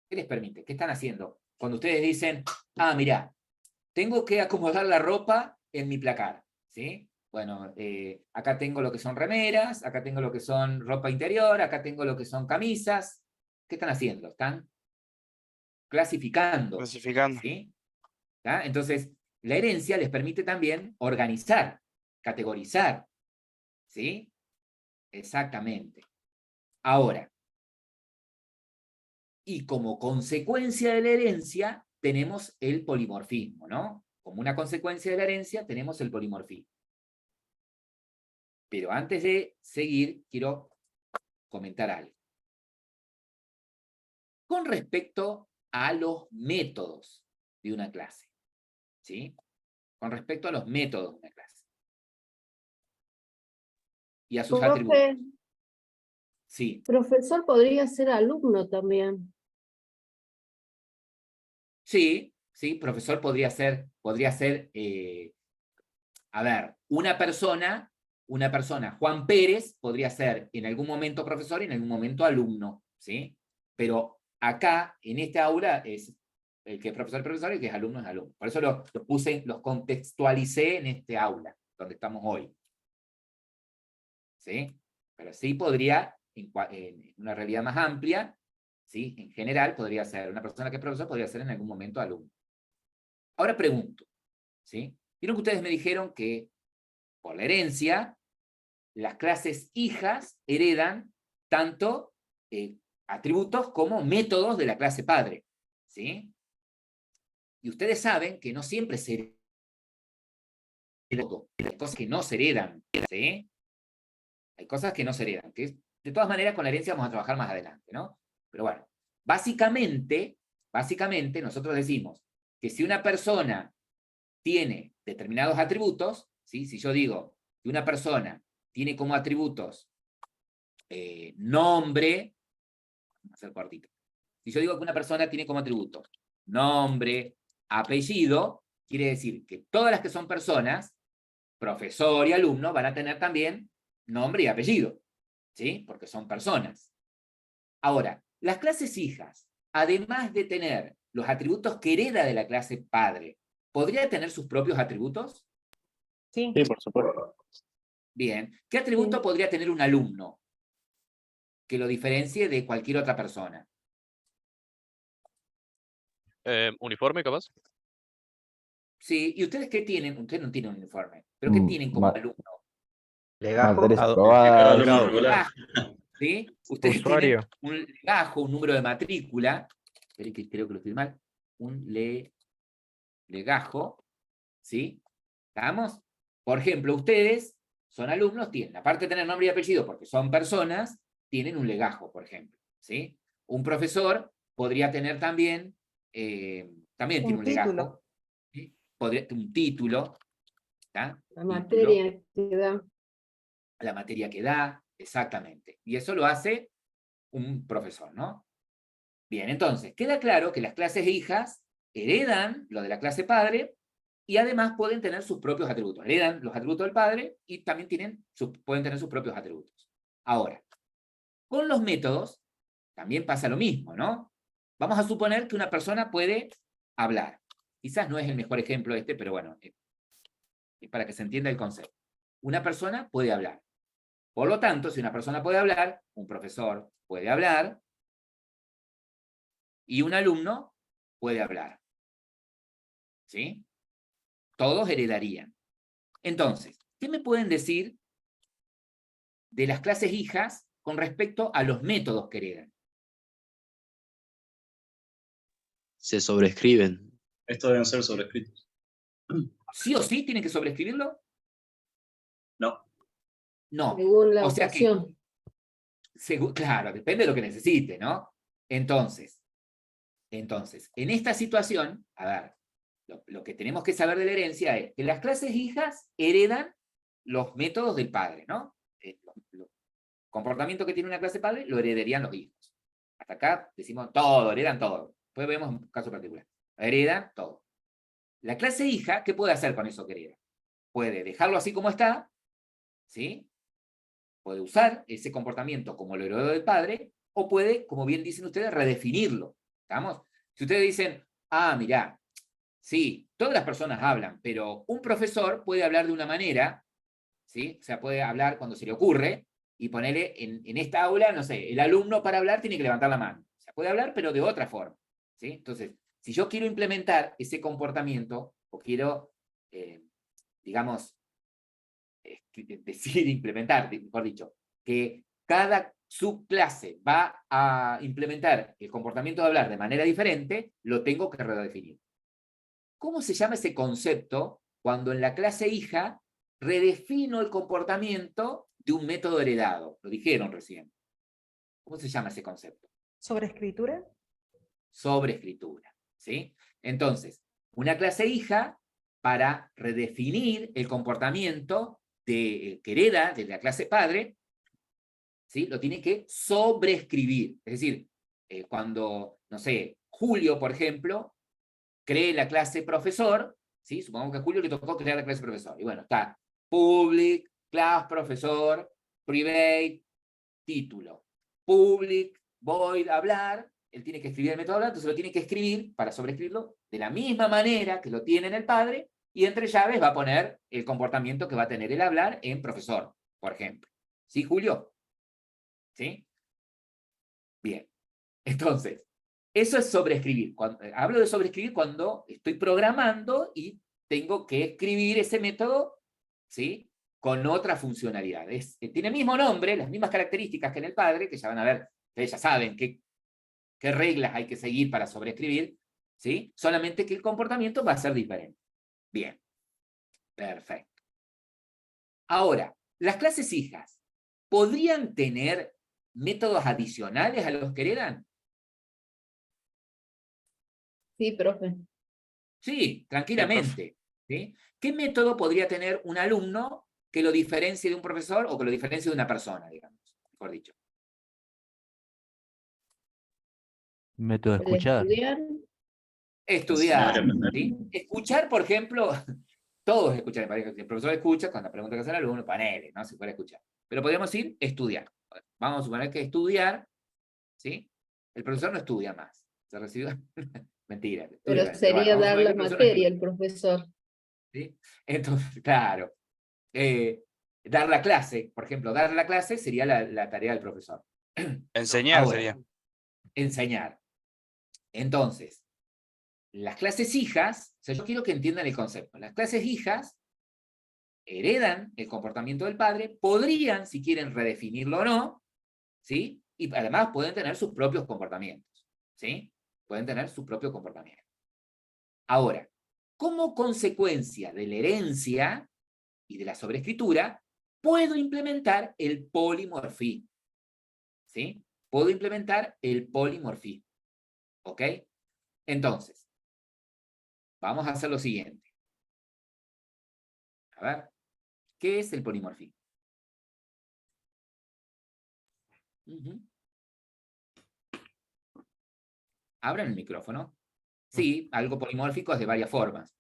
¿Qué les permite? ¿Qué están haciendo? Cuando ustedes dicen, mirá, tengo que acomodar la ropa en mi placar, ¿sí? Bueno, acá tengo lo que son remeras, acá tengo lo que son ropa interior, acá tengo lo que son camisas. ¿Qué están haciendo? Están clasificando. ¿Sí? ¿Tá? Entonces, la herencia les permite también organizar, categorizar. ¿Sí? Exactamente. Ahora, Y como consecuencia de la herencia, tenemos el polimorfismo, ¿no? Como una consecuencia de la herencia, tenemos el polimorfismo. Pero antes de seguir, quiero comentar algo. Con respecto a los métodos de una clase, ¿sí? Con respecto a los métodos de una clase. Y a sus atributos. Profe, Sí. profesor podría ser alumno también. Sí, sí, profesor podría ser, a ver, una persona, Juan Pérez, podría ser en algún momento profesor y en algún momento alumno, ¿sí? Pero acá, en esta aula, es el que es profesor y el que es alumno es alumno. Por eso los contextualicé en este aula, donde estamos hoy. ¿Sí? Pero sí podría, en una realidad más amplia, ¿sí? En general, podría ser una persona que es profesor, podría ser en algún momento alumno. Ahora pregunto, ¿sí? Vieron que ustedes me dijeron que por la herencia, las clases hijas heredan tanto atributos como métodos de la clase padre, ¿sí? Y ustedes saben que no siempre se hereda todo. Hay cosas que no se heredan, ¿sí? Hay cosas que no se heredan, que de todas maneras con la herencia vamos a trabajar más adelante, ¿no? Pero bueno, básicamente nosotros decimos que si una persona tiene determinados atributos, ¿sí? Si yo digo que una persona tiene como atributos nombre, vamos a hacer cortito. Si yo digo que una persona tiene como atributos nombre, apellido, quiere decir que todas las que son personas, profesor y alumno, van a tener también nombre y apellido, ¿sí? Porque son personas. Ahora, las clases hijas, además de tener los atributos que hereda de la clase padre, ¿podría tener sus propios atributos? Sí. Sí, por supuesto. Bien. ¿Qué atributo podría tener un alumno que lo diferencie de cualquier otra persona? Uniforme, capaz. Sí, ¿y ustedes qué tienen? Ustedes no tienen un uniforme, pero ¿qué tienen como alumno? Materias Ado- aprobadas. Alumno Un regular. legajo, ¿sí? Ustedes Usuario. tienen un legajo, un número de matrícula. Esperen que creo que lo estoy mal. Un legajo, ¿sí? ¿Estamos? Por ejemplo, ustedes son alumnos, tienen, aparte de tener nombre y apellido, porque son personas, tienen un legajo, por ejemplo, ¿sí? Un profesor podría tener también, también tiene Un un título. legajo, ¿sí? Podría tener un título, ¿está? La materia que da. La materia que da, exactamente. Y eso lo hace un profesor, ¿no? Bien, entonces, queda claro que las clases hijas heredan lo de la clase padre y además pueden tener sus propios atributos. Heredan los atributos del padre y también pueden tener sus propios atributos. Ahora, con los métodos también pasa lo mismo, ¿no? Vamos a suponer que una persona puede hablar. Quizás no es el mejor ejemplo este, pero bueno, es para que se entienda el concepto. Una persona puede hablar. Por lo tanto, si una persona puede hablar, un profesor puede hablar, y un alumno puede hablar. ¿Sí? Todos heredarían. Entonces, ¿qué me pueden decir de las clases hijas con respecto a los métodos que heredan? Se sobrescriben. Estos deben ser sobrescritos. ¿Sí o sí tienen que sobreescribirlo? No. No. Según la O sea que, ocasión. claro, depende de lo que necesite, ¿no? Entonces, en esta situación, a ver, lo que tenemos que saber de la herencia es que las clases hijas heredan los métodos del padre, ¿no? El comportamiento que tiene una clase padre lo heredarían los hijos. Hasta acá decimos todo, heredan todo. Después vemos un caso particular. Heredan todo. La clase hija, ¿qué puede hacer con eso que hereda? Puede dejarlo así como está, ¿sí? Puede usar ese comportamiento como lo heredó del padre, o puede, como bien dicen ustedes, redefinirlo. ¿Estamos? Si ustedes dicen, mirá, sí, todas las personas hablan, pero un profesor puede hablar de una manera, ¿sí? O sea, puede hablar cuando se le ocurre, y ponerle en esta aula, no sé, el alumno para hablar tiene que levantar la mano. O sea, puede hablar, pero de otra forma, ¿sí? Entonces, si yo quiero implementar ese comportamiento, o quiero, implementar, mejor dicho, que cada su clase va a implementar el comportamiento de hablar de manera diferente, lo tengo que redefinir. ¿Cómo se llama ese concepto cuando en la clase hija redefino el comportamiento de un método heredado? Lo dijeron recién. ¿Cómo se llama ese concepto? ¿Sobreescritura? Sobreescritura, ¿sí? Entonces, una clase hija, para redefinir el comportamiento que hereda de la clase padre, ¿sí? Lo tiene que sobreescribir. Es decir, cuando, no sé, Julio, por ejemplo, cree la clase profesor, ¿sí? Supongamos que a Julio le tocó crear la clase profesor. Y bueno, está public, class profesor, private, título. Public, void, hablar, él tiene que escribir el método hablar, entonces lo tiene que escribir para sobreescribirlo de la misma manera que lo tiene en el padre, y entre llaves va a poner el comportamiento que va a tener el hablar en profesor, por ejemplo. ¿Sí, Julio? ¿Sí? Bien. Entonces, eso es sobreescribir. Hablo de sobreescribir cuando estoy programando y tengo que escribir ese método, ¿sí? Con otra funcionalidad. Tiene el mismo nombre, las mismas características que en el padre, que ya van a ver, ustedes ya saben qué reglas hay que seguir para sobreescribir, ¿sí? Solamente que el comportamiento va a ser diferente. Bien. Perfecto. Ahora, las clases hijas, ¿podrían tener métodos adicionales a los que heredan? Sí, profe. Sí, tranquilamente. ¿Sí? ¿Qué método podría tener un alumno que lo diferencie de un profesor o que lo diferencie de una persona, digamos, mejor dicho? Método de El escuchar. estudiar. Estudiar. Enseñar y aprender. ¿Sí? Escuchar, por ejemplo, todos escuchan, me parece que el profesor escucha cuando pregunta qué hace el alumno, paneles, ¿no? Se puede escuchar. Pero podríamos decir estudiar. Vamos a suponer que estudiar, ¿sí? El profesor no estudia más. Se recibió. Mentira. Estudia, Pero bueno, sería vamos a dar suponer que la el profesor no materia estudia, el profesor. ¿sí? Entonces, claro. Dar la clase, por ejemplo, dar la clase sería la tarea del profesor. Enseñar Ahora, sería. enseñar. Entonces, las clases hijas, o sea, yo quiero que entiendan el concepto. Las clases hijas heredan el comportamiento del padre, podrían, si quieren, redefinirlo o no, ¿sí? Y además pueden tener sus propios comportamientos, ¿sí? Pueden tener su propio comportamiento. Ahora, como consecuencia de la herencia y de la sobreescritura, puedo implementar el polimorfismo, ¿sí? Puedo implementar el polimorfismo, ¿ok? Entonces, vamos a hacer lo siguiente. A ver, ¿qué es el polimorfismo? Abran el micrófono. Sí, algo polimórfico es de varias formas,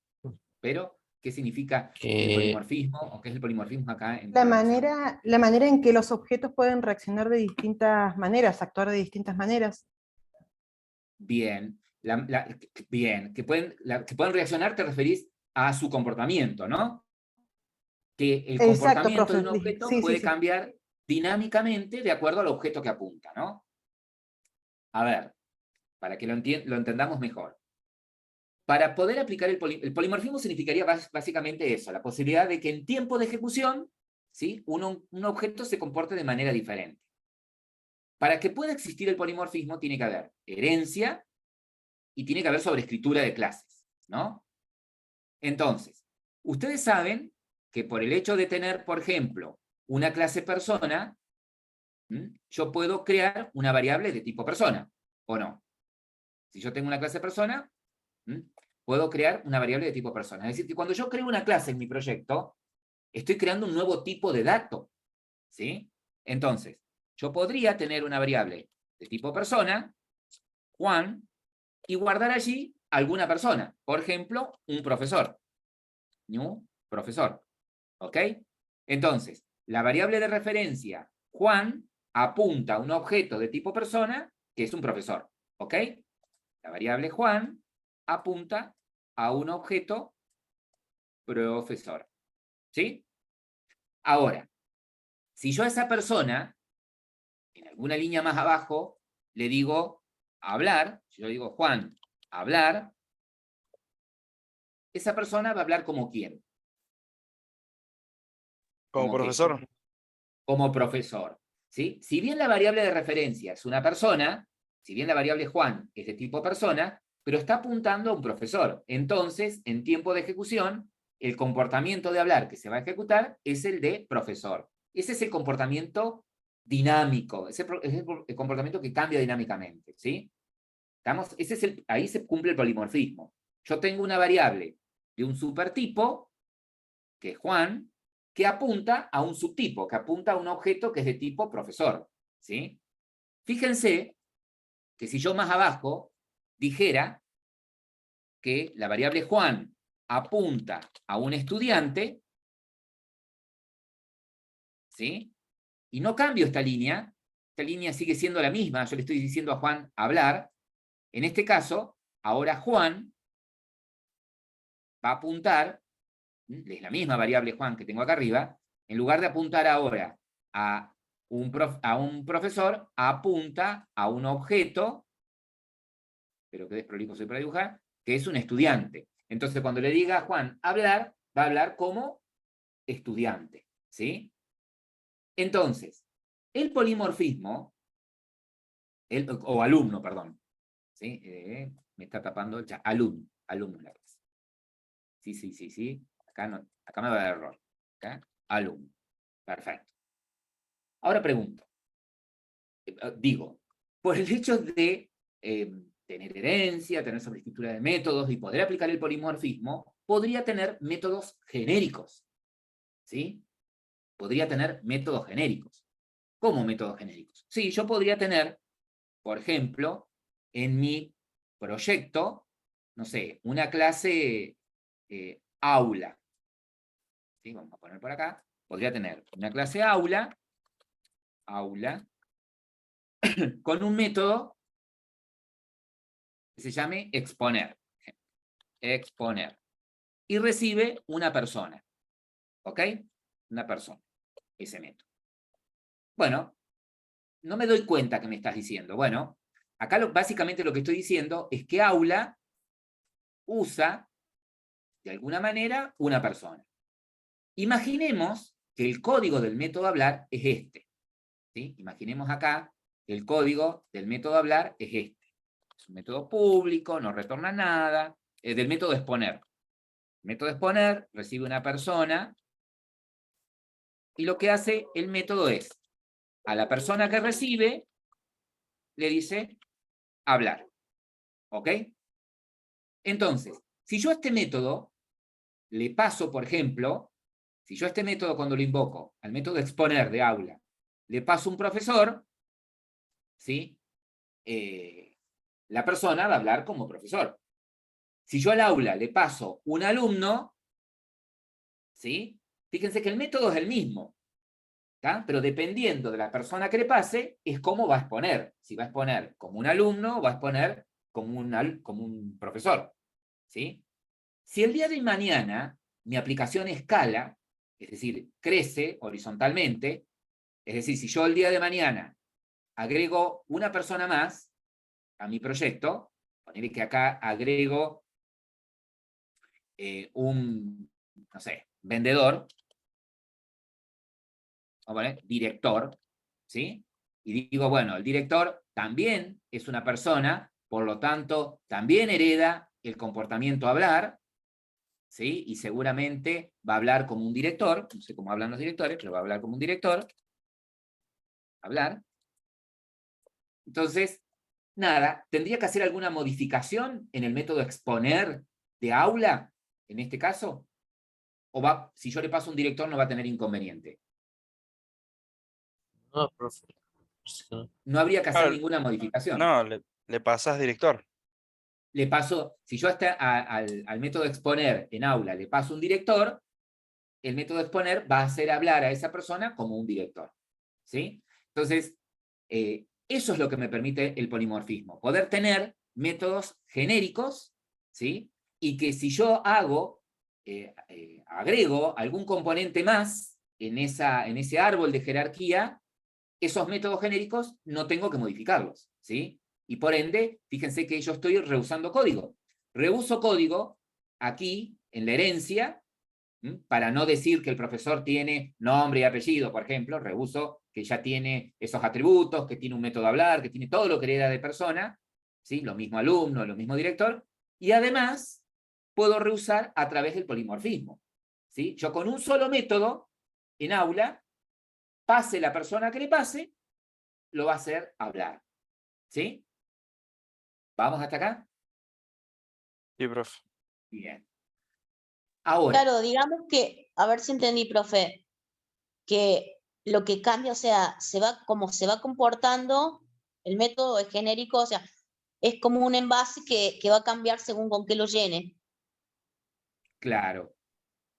pero ¿qué significa el polimorfismo o qué es el polimorfismo acá en La programación? manera en que los objetos pueden reaccionar de distintas maneras, actuar de distintas maneras. Bien, bien, que pueden reaccionar, te referís a su comportamiento, ¿no? Que el Exacto, comportamiento de profe. un objeto Sí, sí, puede sí. cambiar dinámicamente de acuerdo al objeto que apunta, ¿no? A ver, para que lo entendamos mejor. Para poder aplicar el polimorfismo significaría básicamente eso, la posibilidad de que en tiempo de ejecución, ¿sí? un objeto se comporte de manera diferente. Para que pueda existir el polimorfismo tiene que haber herencia y tiene que haber sobreescritura de clases, ¿no? Entonces, ustedes saben que por el hecho de tener, por ejemplo, una clase persona, yo puedo crear una variable de tipo persona, ¿o no? Si yo tengo una clase persona, puedo crear una variable de tipo persona. Es decir, que cuando yo creo una clase en mi proyecto, estoy creando un nuevo tipo de dato, ¿sí? Entonces, yo podría tener una variable de tipo persona, Juan, y guardar allí alguna persona. Por ejemplo, un profesor. New profesor. ¿Ok? Entonces, la variable de referencia, Juan, apunta a un objeto de tipo persona, que es un profesor. ¿Ok? La variable Juan apunta a un objeto profesor. ¿Sí? Ahora, si yo a esa persona, en alguna línea más abajo, le digo hablar, si yo digo Juan, hablar, esa persona va a hablar como quién. Como ¿Como qué? profesor. Como profesor. ¿sí? Si bien la variable de referencia es una persona, si bien la variable Juan es de tipo persona, pero está apuntando a un profesor. Entonces, en tiempo de ejecución, el comportamiento de hablar que se va a ejecutar es el de profesor. Ese es el comportamiento dinámico, es el comportamiento que cambia dinámicamente, ¿sí? ¿Estamos? Ahí se cumple el polimorfismo. Yo tengo una variable de un supertipo, que es Juan, que apunta a un subtipo, que apunta a un objeto que es de tipo profesor, ¿sí? Fíjense que si yo más abajo dijera que la variable Juan apunta a un estudiante, ¿sí? Y no cambio esta línea sigue siendo la misma, yo le estoy diciendo a Juan hablar. En este caso, ahora Juan va a apuntar, es la misma variable Juan que tengo acá arriba, en lugar de apuntar ahora a un profesor, apunta a un objeto, pero que desprolijo soy para dibujar, que es un estudiante. Entonces, cuando le diga a Juan hablar, va a hablar como estudiante, ¿sí? Entonces, el polimorfismo, o alumno, perdón, ¿sí? Me está tapando el chat. Alumno en la clase. Sí. Acá me va a dar error. ¿Okay? Alumno. Perfecto. Ahora pregunto. Digo, por el hecho de tener herencia, tener sobreescritura de métodos y poder aplicar el polimorfismo, podría tener métodos genéricos. ¿Sí? Podría tener métodos genéricos. ¿Cómo métodos genéricos? Sí, yo podría tener, por ejemplo, en mi proyecto, no sé, una clase aula. ¿Sí? Vamos a poner por acá. Podría tener una clase aula, con un método que se llame exponer. Exponer. Y recibe una persona. ¿Ok? Una persona. Ese método. Bueno, no me doy cuenta que me estás diciendo. Bueno, acá básicamente lo que estoy diciendo es que aula usa, de alguna manera, una persona. Imaginemos que el código del método hablar es este. ¿Sí? Imaginemos acá que el código del método hablar es este. Es un método público, no retorna nada. Del método exponer. El método exponer recibe una persona y lo que hace el método es, a la persona que recibe, le dice hablar. ¿Ok? Entonces, si yo a este método le paso, por ejemplo, si yo a este método cuando lo invoco, al método exponer de aula, le paso un profesor, ¿sí? La persona va a hablar como profesor. Si yo al aula le paso un alumno, ¿sí? Fíjense que el método es el mismo, ¿tá? Pero dependiendo de la persona que le pase, es cómo va a exponer. Si va a exponer como un alumno o va a exponer como un profesor, ¿sí? Si el día de mañana mi aplicación escala, es decir, crece horizontalmente, es decir, si yo el día de mañana agrego una persona más a mi proyecto, ponele que acá agrego no sé, vendedor, vamos a poner director, ¿sí? Y digo, bueno, el director también es una persona, por lo tanto, también hereda el comportamiento hablar, ¿sí? Y seguramente va a hablar como un director, no sé cómo hablan los directores, pero va a hablar como un director, hablar. Entonces, nada, ¿tendría que hacer alguna modificación en el método exponer de aula, en este caso? ¿O si yo le paso un director no va a tener inconveniente? No, profe. No habría que hacer ninguna modificación. No, le pasas director. Le paso, si yo al método exponer en aula le paso un director, el método exponer va a hacer hablar a esa persona como un director. ¿Sí? Entonces, eso es lo que me permite el polimorfismo. Poder tener métodos genéricos, ¿sí? Y que si yo agrego algún componente más en ese árbol de jerarquía, esos métodos genéricos no tengo que modificarlos, ¿sí? Y por ende, fíjense que yo estoy reusando código. Reuso código aquí, en la herencia, para no decir que el profesor tiene nombre y apellido, por ejemplo, reuso que ya tiene esos atributos, que tiene un método de hablar, que tiene todo lo que hereda de persona, ¿sí? Lo mismo alumno, lo mismo director, y además puedo reusar a través del polimorfismo, ¿sí? Yo con un solo método, en aula, pase la persona que le pase, lo va a hacer hablar, ¿sí? ¿Vamos hasta acá? Sí, profe. Bien. Ahora, Claro, digamos que, a ver si entendí, profe, que lo que cambia, o sea, como se va comportando, el método es genérico, o sea, es como un envase que va a cambiar según con qué lo llene, claro.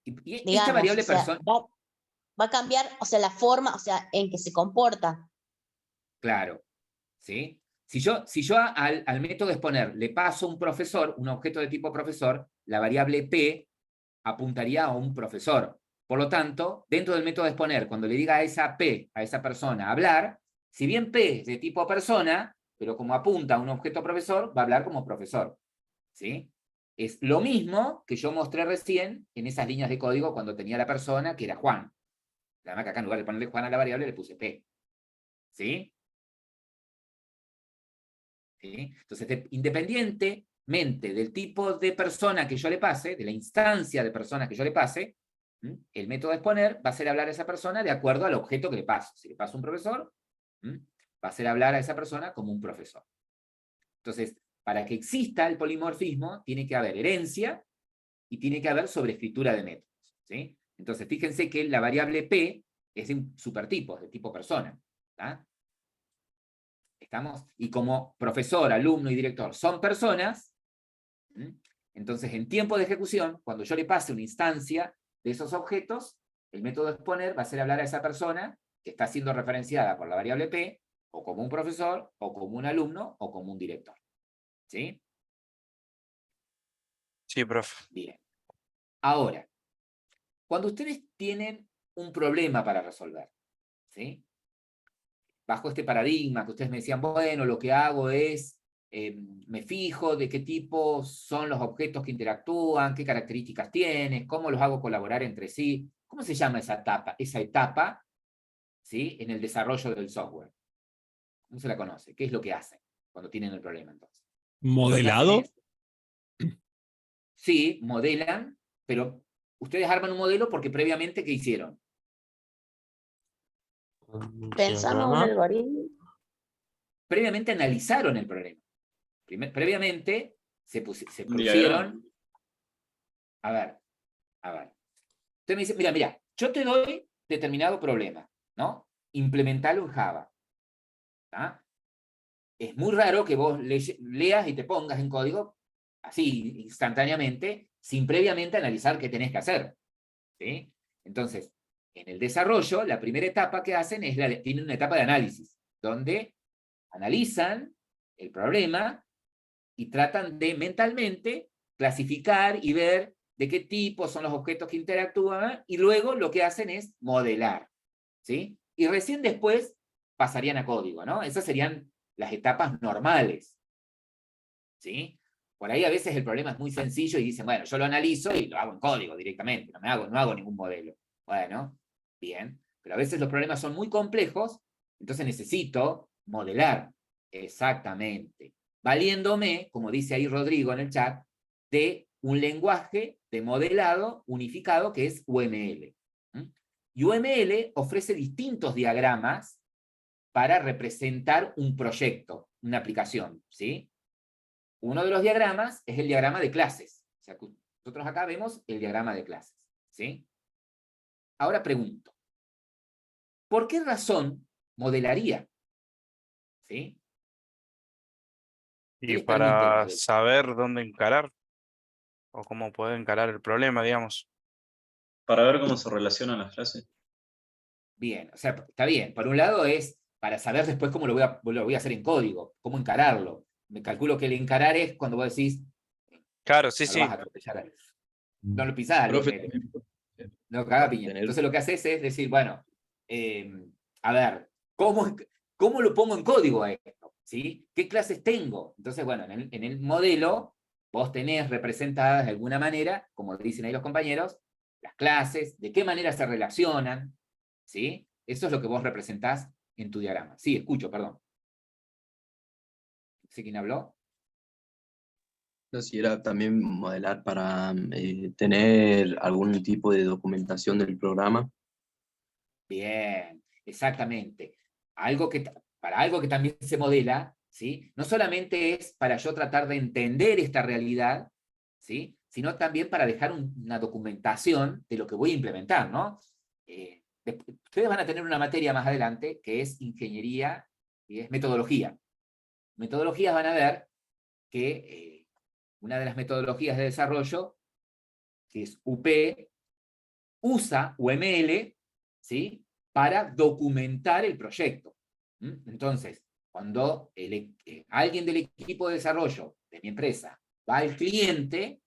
Y esta digamos, variable o sea, persona, va a cambiar, o sea, la forma, o sea, en que se comporta. claro, ¿sí? Si yo al método exponer le paso un profesor, un objeto de tipo profesor, la variable P apuntaría a un profesor. Por lo tanto, dentro del método exponer, cuando le diga a esa P, a esa persona, hablar, si bien P es de tipo persona, pero como apunta a un objeto profesor, va a hablar como profesor, ¿sí? Es lo mismo que yo mostré recién en esas líneas de código cuando tenía la persona que era Juan. Además que acá en lugar de ponerle Juan a la variable le puse P, ¿sí? ¿Sí? Entonces, independientemente del tipo de persona que yo le pase, de la instancia de persona que yo le pase, el método de exponer va a hacer hablar a esa persona de acuerdo al objeto que le paso. Si le paso un profesor, va a hacer hablar a esa persona como un profesor. Entonces, para que exista el polimorfismo, tiene que haber herencia y tiene que haber sobreescritura de métodos, ¿sí? Entonces, fíjense que la variable P es de un supertipo, es de tipo persona, ¿tá? ¿Estamos? Y como profesor, alumno y director son personas, entonces en tiempo de ejecución, cuando yo le pase una instancia de esos objetos, el método exponer va a hacer hablar a esa persona que está siendo referenciada por la variable P, o como un profesor, o como un alumno, o como un director. ¿Sí? Sí, profe. Bien. Ahora, cuando ustedes tienen un problema para resolver, ¿sí? Bajo este paradigma que ustedes me decían, bueno, lo que hago es, me fijo de qué tipo son los objetos que interactúan, qué características tienen, cómo los hago colaborar entre sí. ¿Cómo se llama esa etapa, ¿sí? En el desarrollo del software? ¿Cómo se la conoce? ¿Qué es lo que hacen cuando tienen el problema entonces? ¿Modelado? Sí, modelan, pero ustedes arman un modelo porque previamente, ¿qué hicieron? Pensamos un algoritmo. Previamente analizaron el problema. Previamente se pusieron... Diagrama. A ver. Usted me dice, mira, yo te doy determinado problema, ¿no? Implementalo en Java. ¿Tá? Es muy raro que vos leas y te pongas en código así, instantáneamente, sin previamente analizar qué tenés que hacer, ¿sí? Entonces, en el desarrollo, la primera etapa que hacen es tienen una etapa de análisis, donde analizan el problema y tratan de mentalmente clasificar y ver de qué tipo son los objetos que interactúan, y luego lo que hacen es modelar, ¿sí? Y recién después pasarían a código, ¿no? Esas serían las etapas normales, ¿sí? Por ahí a veces el problema es muy sencillo y dicen, bueno, yo lo analizo y lo hago en código directamente, no hago ningún modelo. Bueno, bien, pero a veces los problemas son muy complejos, entonces necesito modelar, exactamente, valiéndome, como dice ahí Rodrigo en el chat, de un lenguaje de modelado unificado que es UML. Y UML ofrece distintos diagramas para representar un proyecto, una aplicación, ¿sí? Uno de los diagramas es el diagrama de clases. O sea, nosotros acá vemos el diagrama de clases, ¿sí? Ahora pregunto, ¿por qué razón modelaría? ¿Sí? Y para saber dónde encarar, o cómo poder encarar el problema, digamos. Para ver cómo se relacionan las clases. Bien, o sea, está bien. Por un lado es para saber después cómo lo voy a hacer en código, cómo encararlo. Me calculo que el encarar es cuando vos decís, Claro, sí, no sí. lo vas a atropellar. No lo pisás al Profe, límite. No caga piña. Entonces lo que haces es decir, bueno, a ver, ¿cómo lo pongo en código a esto? ¿Sí? ¿Qué clases tengo? Entonces, bueno, en el modelo vos tenés representadas de alguna manera, como dicen ahí los compañeros, las clases, de qué manera se relacionan, ¿sí? Eso es lo que vos representás en tu diagrama. Sí, escucho, perdón. No sé quién habló. No sé si era también modelar para tener algún tipo de documentación del programa. Bien, exactamente. Para algo que también se modela, ¿sí? No solamente es para yo tratar de entender esta realidad, ¿sí? Sino también para dejar una documentación de lo que voy a implementar, ¿no? Ustedes van a tener una materia más adelante que es ingeniería y es metodología. Metodologías van a ver que una de las metodologías de desarrollo, que es UP, usa UML, ¿sí? Para documentar el proyecto. Entonces, cuando alguien del equipo de desarrollo de mi empresa va al cliente,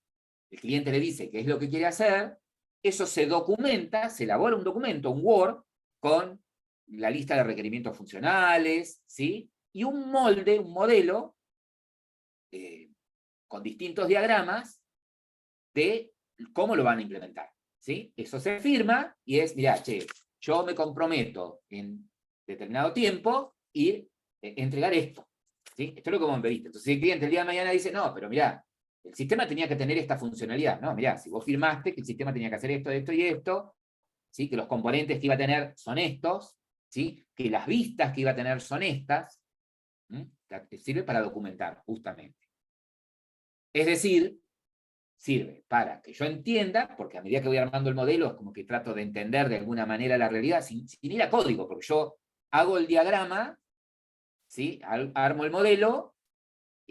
el cliente le dice qué es lo que quiere hacer, eso se documenta, se elabora un documento, un Word, con la lista de requerimientos funcionales, ¿sí? Y un molde, un modelo, con distintos diagramas de cómo lo van a implementar, ¿sí? Eso se firma y es, mirá, che, yo me comprometo en determinado tiempo y entregar esto, ¿sí? Esto es lo que vos me pediste. Entonces, si el cliente el día de mañana dice, no, pero mirá, el sistema tenía que tener esta funcionalidad, no, mirá, si vos firmaste que el sistema tenía que hacer esto, esto y esto, ¿sí? Que los componentes que iba a tener son estos, ¿sí? Que las vistas que iba a tener son estas, sirve para documentar, justamente. Es decir, sirve para que yo entienda, porque a medida que voy armando el modelo es como que trato de entender de alguna manera la realidad sin ir a código, porque yo hago el diagrama, ¿sí? Armo el modelo,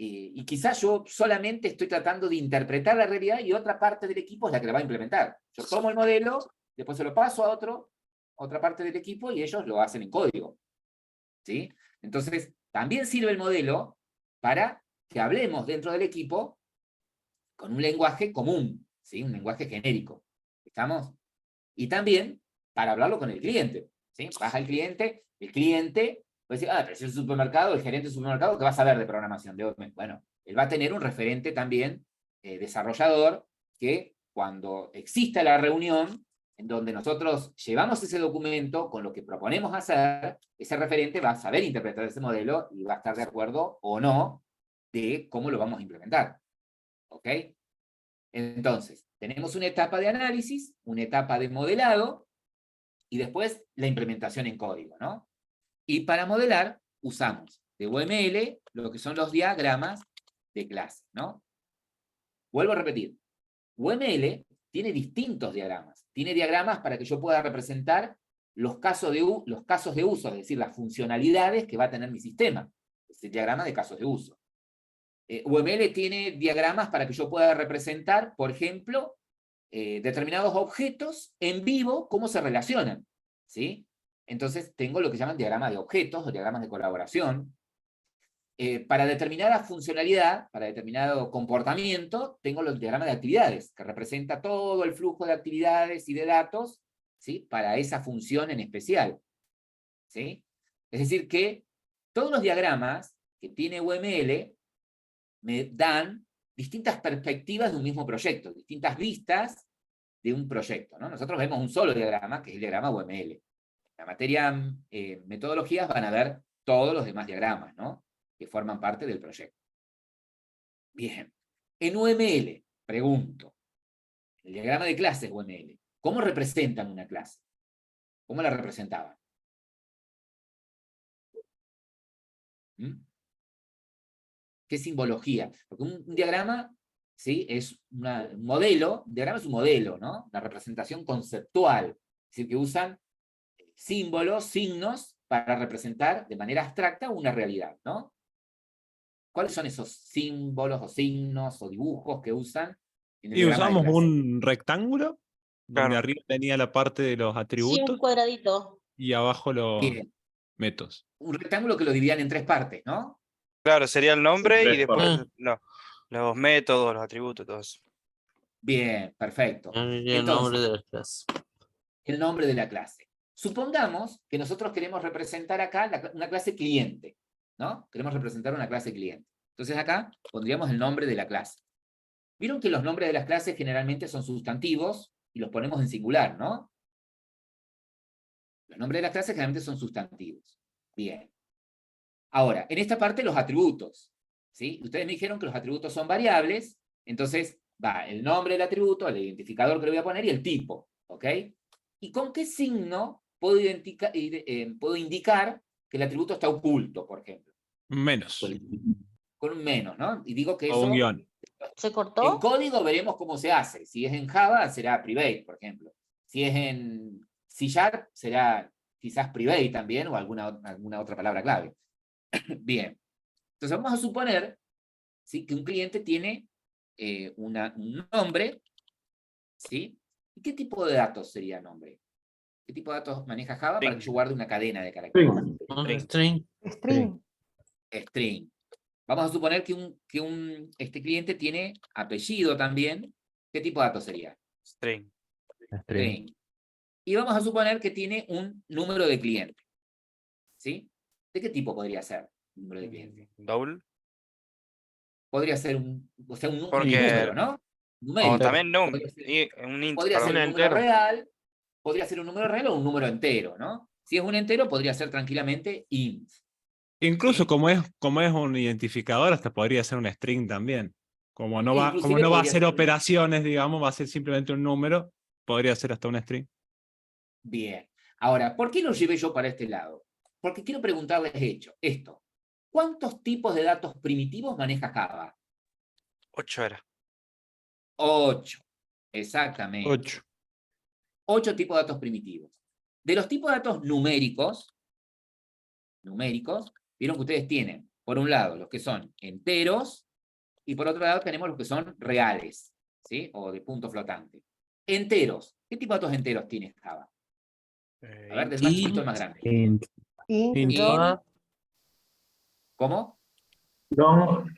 y quizás yo solamente estoy tratando de interpretar la realidad y otra parte del equipo es la que la va a implementar. Yo tomo el modelo, después se lo paso a otra parte del equipo y ellos lo hacen en código, ¿sí? Entonces, también sirve el modelo para que hablemos dentro del equipo con un lenguaje común, ¿sí? Un lenguaje genérico. ¿Estamos? Y también para hablarlo con el cliente, ¿sí? Vas al cliente, el cliente puede decir, pero si es un supermercado, el gerente del supermercado, ¿qué va a saber de programación? Bueno, él va a tener un referente también desarrollador que cuando exista la reunión en donde nosotros llevamos ese documento con lo que proponemos hacer, ese referente va a saber interpretar ese modelo y va a estar de acuerdo o no de cómo lo vamos a implementar. ¿Ok? Entonces, tenemos una etapa de análisis, una etapa de modelado, y después la implementación en código, ¿no? Y para modelar, usamos de UML lo que son los diagramas de clase, ¿no? Vuelvo a repetir, UML tiene distintos diagramas. Tiene diagramas para que yo pueda representar los casos de uso, es decir, las funcionalidades que va a tener mi sistema. Es el diagrama de casos de uso. UML tiene diagramas para que yo pueda representar, por ejemplo, determinados objetos en vivo, cómo se relacionan, ¿sí? Entonces tengo lo que llaman diagramas de objetos o diagramas de colaboración. Para determinada funcionalidad, para determinado comportamiento, tengo los diagramas de actividades, que representa todo el flujo de actividades y de datos, ¿sí? Para esa función en especial, ¿sí? Es decir que todos los diagramas que tiene UML me dan distintas perspectivas de un mismo proyecto, distintas vistas de un proyecto, ¿no? Nosotros vemos un solo diagrama, que es el diagrama UML. En la materia metodologías van a ver todos los demás diagramas, ¿no? Que forman parte del proyecto. Bien. En UML, pregunto, el diagrama de clases UML, ¿cómo representan una clase? ¿Cómo la representaban? ¿Qué simbología? Porque un diagrama, ¿sí? Es un modelo, un diagrama es un modelo, ¿no? Una representación conceptual, es decir, que usan símbolos, signos, para representar de manera abstracta una realidad, ¿no? ¿Cuáles son esos símbolos o signos o dibujos que usan en el Y diagrama de usamos clase? un rectángulo, donde Claro. arriba tenía la parte de los Sí, un atributos cuadradito. y abajo los Bien. métodos. Un rectángulo que lo dividían en tres partes, ¿no? Claro, sería el nombre y Tres después partes. los métodos, los atributos, todo eso. Bien, perfecto. El nombre Entonces, de la clase. el nombre de la clase. Supongamos que nosotros queremos representar acá una clase cliente, ¿no? Queremos representar una clase cliente. Entonces acá pondríamos el nombre de la clase. Vieron que los nombres de las clases generalmente son sustantivos y los ponemos en singular, ¿no? nombres de las clases generalmente son sustantivos. Bien. Ahora, en esta parte los atributos. ¿Sí? Ustedes me dijeron que los atributos son variables, entonces va el nombre del atributo, el identificador que le voy a poner y el tipo. ¿Ok? ¿Y con qué signo puedo indicar que el atributo está oculto, por ejemplo? Menos. Con un menos, ¿no? Y digo que O eso... un guión. ¿Se cortó? En código veremos cómo se hace. Si es en Java, será private, por ejemplo. Si es en C# será quizás private también, o alguna otra palabra clave. Bien. Entonces vamos a suponer, ¿sí?, que un cliente tiene un nombre, ¿sí? ¿Y qué tipo de datos sería nombre? ¿Qué tipo de datos maneja Java para que yo guarde una cadena de caracteres? String. String. String. Vamos a suponer que este cliente tiene apellido también. ¿Qué tipo de datos sería? String. String. Y vamos a suponer que tiene un número de cliente. ¿Sí? ¿De qué tipo podría ser el número de cliente? Double. Podría ser un Porque- número, ¿no? Numérico. O también no, Podría ser, un int, podría ser perdón. un número real, podría ser un número real o un número entero, ¿no? Si es un entero, podría ser tranquilamente int. Incluso Sí. como es un identificador, hasta podría ser un string también. Como no va a Inclusive podría hacer ser un- operaciones, digamos, va a ser simplemente un número, podría ser hasta un string. Bien. Ahora, ¿por qué lo llevé yo para este lado? Porque quiero preguntarles esto. ¿Cuántos tipos de datos primitivos maneja Java? 8 era. 8. Exactamente. 8. 8 tipos de datos primitivos. De los tipos de datos numéricos, vieron que ustedes tienen, por un lado, los que son enteros, y por otro lado tenemos los que son reales, ¿sí? O de punto flotante. Enteros. ¿Qué tipo de datos enteros tiene Java? A ver, del más chiquito al más grande. Int. Int. Int. ¿Cómo? Long.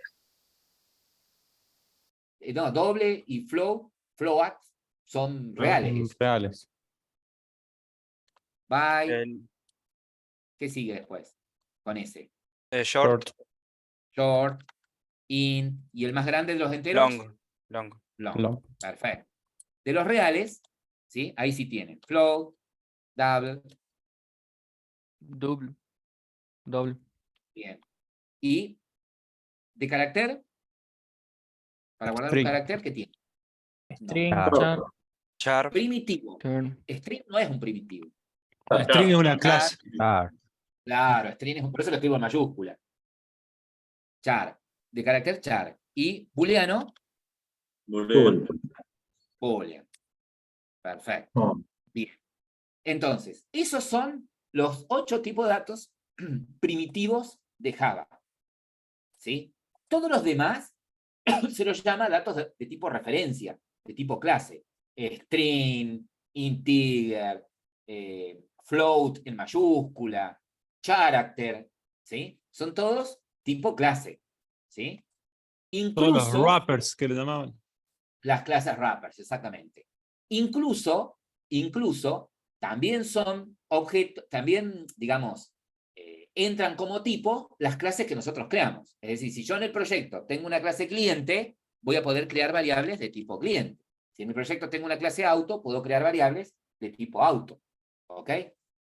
No, doble y float son reales. Reales. Byte. ¿Qué sigue después? Con ese. Short. Short, int, y el más grande de los enteros. Long. Long. Perfecto. De los reales, ¿sí? Ahí sí tienen float, double. Doble. Bien. Y de carácter, para guardar un String. carácter, ¿qué tiene? String. No. Char. Primitivo. Turn. String no es un primitivo. String es una clase. Claro, string es por eso lo escribo en mayúscula. Char. De carácter char. Y booleano, boolean. Perfecto. Bien. Entonces, esos son los 8 tipos de datos primitivos de Java. ¿Sí? Todos los demás se los llama datos de tipo referencia, de tipo clase. String, integer, float en mayúscula, character, ¿sí? Son todos tipo clase, ¿sí? Todos los Incluso wrappers que le llamaban. las clases wrappers, exactamente. Incluso, también son objetos, también, digamos, entran como tipo las clases que nosotros creamos. Es decir, si yo en el proyecto tengo una clase cliente, voy a poder crear variables de tipo cliente. Si en mi proyecto tengo una clase auto, puedo crear variables de tipo auto. ¿Ok?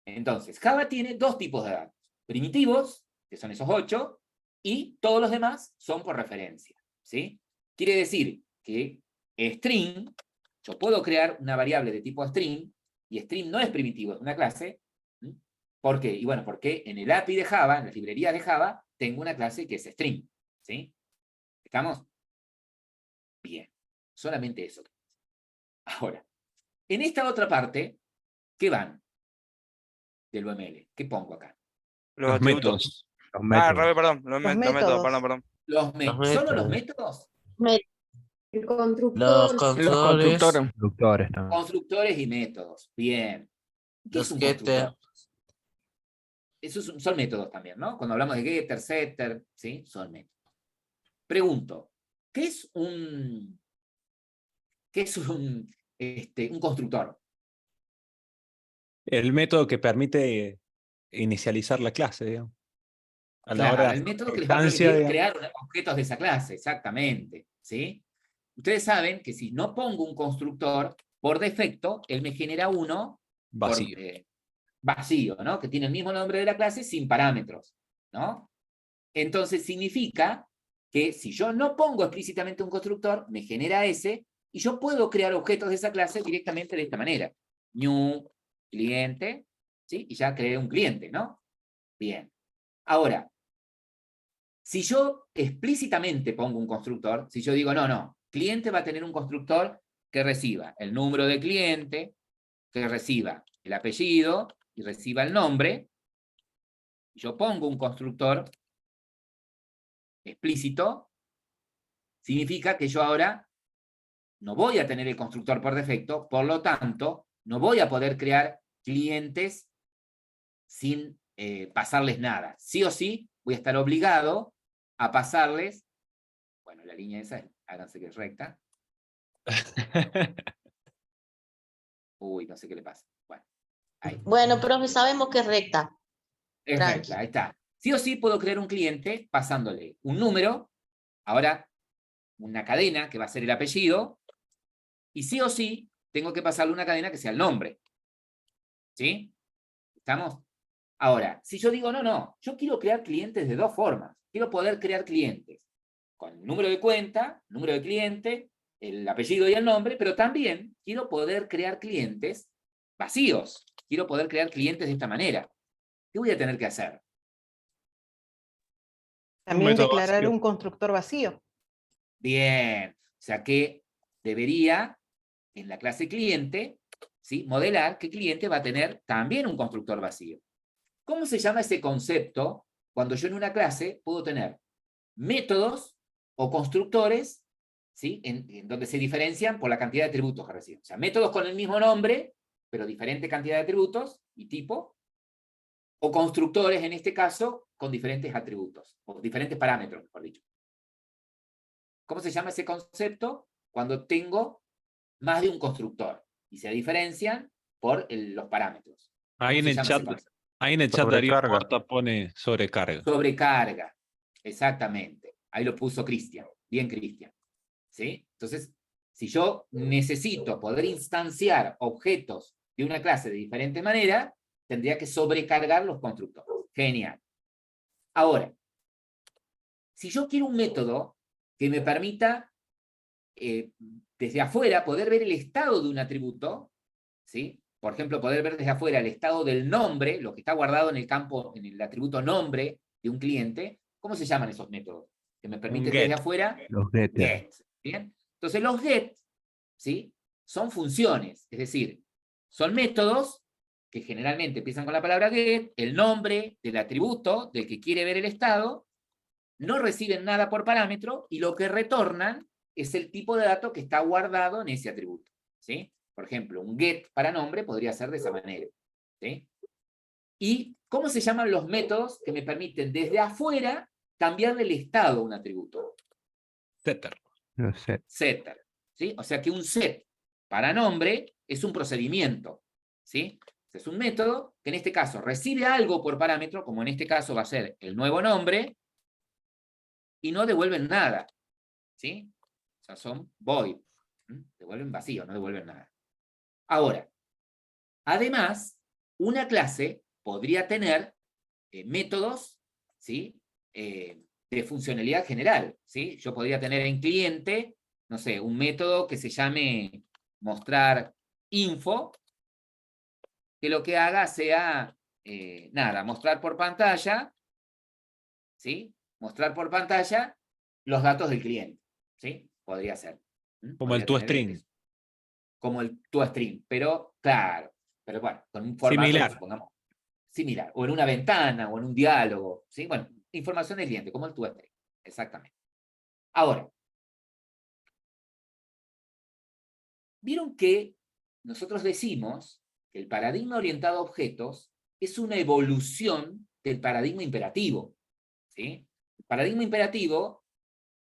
Entonces, Java tiene 2 tipos de datos. Primitivos, que son esos 8, y todos los demás son por referencia. ¿Sí? Quiere decir que string, yo puedo crear una variable de tipo string, y string no es primitivo, es una clase. ¿Por qué? Y bueno, porque en el API de Java, en las librerías de Java, tengo una clase que es string. ¿Sí? ¿Estamos? Bien. Solamente eso. Ahora, en esta otra parte, ¿qué van del UML? ¿Qué pongo acá? Los métodos. Los Al revés, perdón. Los Los métodos, métodos. perdón. ¿Solo los métodos? El constructor. Los constructores. constructores también. Constructores y métodos. Bien. ¿Qué es Los un getter. constructor? Esos son métodos también, ¿no? Cuando hablamos de getter, setter, ¿sí? Son métodos. Pregunto, ¿qué es un constructor? El método que permite inicializar la clase, digamos. A la Claro, hora de el método que les hacer va a instancia, permitir digamos. crear objetos de esa clase, exactamente. ¿Sí? Ustedes saben que si no pongo un constructor, por defecto, él me genera uno Vacío. vacío, ¿no? Que tiene el mismo nombre de la clase sin parámetros, ¿no? Entonces significa que si yo no pongo explícitamente un constructor, me genera ese, y yo puedo crear objetos de esa clase directamente de esta manera. New, cliente, ¿sí? Y ya creé un cliente, ¿no? Bien. Ahora, si yo explícitamente pongo un constructor, si yo digo, no, cliente va a tener un constructor que reciba el número de cliente, que reciba el apellido y reciba el nombre, yo pongo un constructor explícito, significa que yo ahora no voy a tener el constructor por defecto, por lo tanto, no voy a poder crear clientes sin pasarles nada. Sí o sí, voy a estar obligado a pasarles, bueno, la línea esa, háganse que es recta. Uy, no sé qué le pasa. Bueno, ahí. Bueno, profe, sabemos que es recta. Es Tranqui. recta, ahí está. Sí o sí puedo crear un cliente pasándole un número, ahora una cadena que va a ser el apellido, y sí o sí tengo que pasarle una cadena que sea el nombre. ¿Sí? ¿Estamos? Ahora, si yo digo, no, yo quiero crear clientes de dos formas. Quiero poder crear clientes con el número de cuenta, número de cliente, el apellido y el nombre, pero también quiero poder crear clientes vacíos. Quiero poder crear clientes de esta manera. ¿Qué voy a tener que hacer? También método declarar vacío. un constructor vacío. Bien. O sea que debería, en la clase cliente, ¿sí?, modelar que cliente va a tener también un constructor vacío. ¿Cómo se llama ese concepto cuando yo en una clase puedo tener métodos o constructores, ¿sí?, en donde se diferencian por la cantidad de atributos que reciben? O sea, métodos con el mismo nombre, pero diferente cantidad de atributos y tipo, o constructores, en este caso, con diferentes atributos, o diferentes parámetros, mejor dicho. ¿Cómo se llama ese concepto? Cuando tengo más de un constructor y se diferencian por los parámetros. Ahí en ¿Cómo se el llama chat, ese concepto? ahí en el chat Darío Sobrecarga. Porta pone sobrecarga. Sobrecarga, exactamente. Ahí lo puso Cristian. Bien, Cristian. ¿Sí? Entonces, si yo necesito poder instanciar objetos de una clase de diferente manera, tendría que sobrecargar los constructores. Genial. Ahora, si yo quiero un método que me permita desde afuera poder ver el estado de un atributo, ¿sí? Por ejemplo, poder ver desde afuera el estado del nombre, lo que está guardado en el campo, en el atributo nombre de un cliente. ¿Cómo se llaman esos métodos? Que me permiten get. desde afuera. Los getter. Get. ¿Bien? Entonces los get, ¿sí?, son funciones, es decir, son métodos que generalmente empiezan con la palabra get, el nombre del atributo del que quiere ver el estado, no reciben nada por parámetro y lo que retornan es el tipo de dato que está guardado en ese atributo, ¿sí? Por ejemplo, un get para nombre podría ser de esa manera, ¿sí? ¿Y cómo se llaman los métodos que me permiten desde afuera cambiarle el estado a un atributo? Setter. Los set. Setter, ¿sí? O sea que un set para nombre es un procedimiento, ¿sí? Es un método que en este caso recibe algo por parámetro, como en este caso va a ser el nuevo nombre, y no devuelven nada, ¿sí? O sea, son void, devuelven vacío, no devuelven nada. Ahora, además, una clase podría tener métodos, ¿sí?, de funcionalidad general, ¿sí? Yo podría tener en cliente, no sé, un método que se llame mostrar info, que lo que haga sea, nada, mostrar por pantalla, ¿sí? Mostrar por pantalla los datos del cliente, ¿sí? Podría ser. Como el Podría tener toString. como el toString, pero claro, pero bueno, con un formato, Similar. supongamos, similar, o en una ventana, o en un diálogo, ¿sí? Bueno, información del cliente, como el toString, exactamente. Ahora, vieron que nosotros decimos que el paradigma orientado a objetos es una evolución del paradigma imperativo, ¿sí? El paradigma imperativo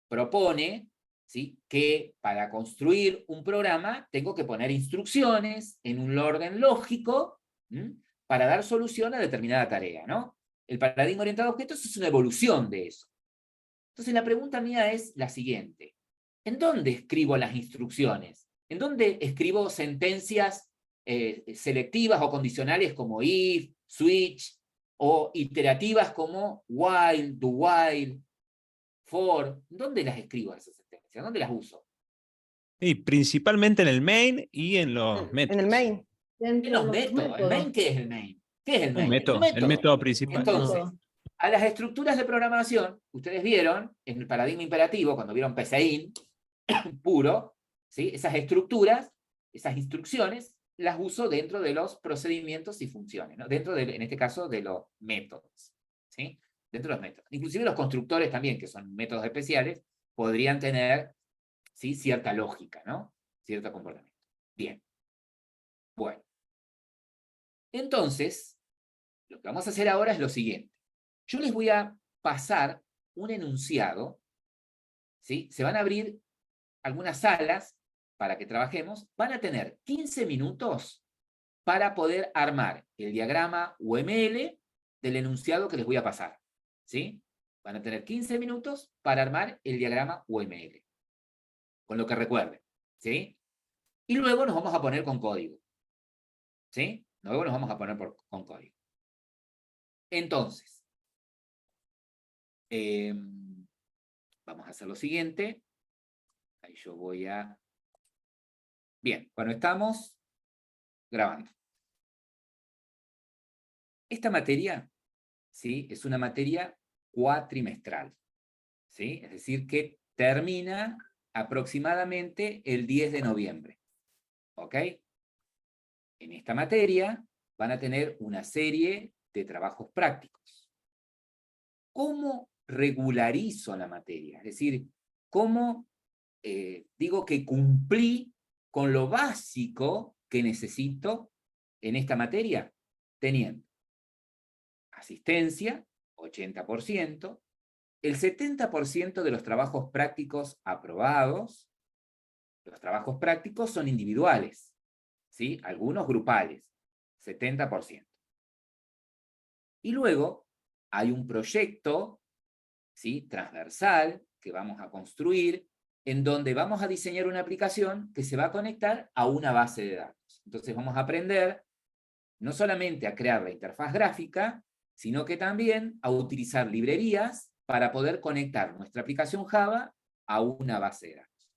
propone, ¿sí?, que para construir un programa tengo que poner instrucciones en un orden lógico, para dar solución a determinada tarea, ¿no? El paradigma orientado a objetos es una evolución de eso. Entonces la pregunta mía es la siguiente. ¿En dónde escribo las instrucciones? ¿En dónde escribo sentencias selectivas o condicionales como if, switch, o iterativas como while, do while, for. ¿Dónde las escribo esas sentencias? ¿Dónde las uso? Y principalmente en el main y en los En métodos. el main. En los métodos. ¿El main qué es el main? ¿Qué es el main? El método principal. Entonces, a las estructuras de programación, ustedes vieron, en el paradigma imperativo, cuando vieron PCIN puro, ¿sí? Esas estructuras, esas instrucciones, las uso dentro de los procedimientos y funciones, ¿no? Dentro, en este caso, de los métodos, ¿sí? Dentro de los métodos. Inclusive los constructores también, que son métodos especiales, podrían tener, ¿sí? Cierta lógica, ¿no? Cierto comportamiento. Bien. Bueno. Entonces, lo que vamos a hacer ahora es lo siguiente. Yo les voy a pasar un enunciado, ¿sí? Se van a abrir algunas salas para que trabajemos. Van a tener 15 minutos para poder armar el diagrama UML del enunciado que les voy a pasar, ¿sí? Van a tener 15 minutos para armar el diagrama UML, con lo que recuerden, ¿sí? Y luego nos vamos a poner con código, ¿sí? Luego nos vamos a poner con código. Entonces, vamos a hacer lo siguiente. Ahí yo voy a... Bien, bueno, estamos grabando. Esta materia, ¿sí? Es una materia cuatrimestral, ¿sí? Es decir, que termina aproximadamente el 10 de noviembre, ¿ok? En esta materia van a tener una serie de trabajos prácticos. ¿Cómo regularizo la materia? Es decir, ¿cómo digo que cumplí con lo básico que necesito en esta materia? Teniendo asistencia, 80%, el 70% de los trabajos prácticos aprobados. Los trabajos prácticos son individuales, ¿sí? Algunos grupales, 70%. Y luego hay un proyecto, ¿sí? Transversal que vamos a construir, en donde vamos a diseñar una aplicación que se va a conectar a una base de datos. Entonces vamos a aprender no solamente a crear la interfaz gráfica, sino que también a utilizar librerías para poder conectar nuestra aplicación Java a una base de datos.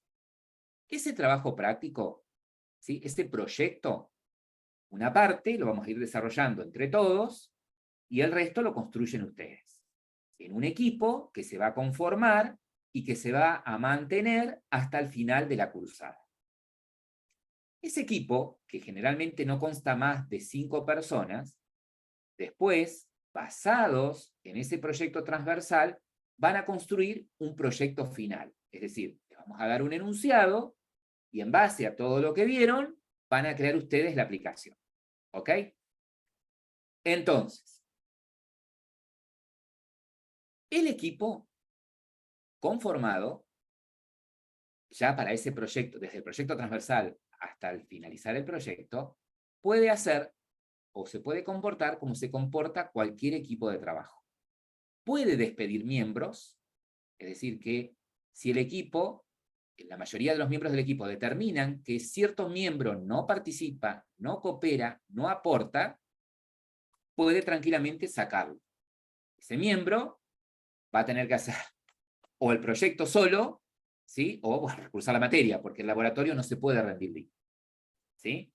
Ese trabajo práctico, ¿sí? Ese proyecto, una parte lo vamos a ir desarrollando entre todos, y el resto lo construyen ustedes, en un equipo que se va a conformar y que se va a mantener hasta el final de la cursada. Ese equipo, que generalmente no consta más de 5 personas, después, basados en ese proyecto transversal, van a construir un proyecto final. Es decir, les vamos a dar un enunciado, y en base a todo lo que vieron, van a crear ustedes la aplicación. ¿Ok? Entonces, el equipo conformado, ya para ese proyecto, desde el proyecto transversal hasta el finalizar el proyecto, puede hacer o se puede comportar como se comporta cualquier equipo de trabajo. Puede despedir miembros, es decir, que si el equipo, la mayoría de los miembros del equipo determinan que cierto miembro no participa, no coopera, no aporta, puede tranquilamente sacarlo. Ese miembro va a tener que hacer o el proyecto solo, ¿sí? O bueno, recursar la materia, porque el laboratorio no se puede rendir libre, ¿sí?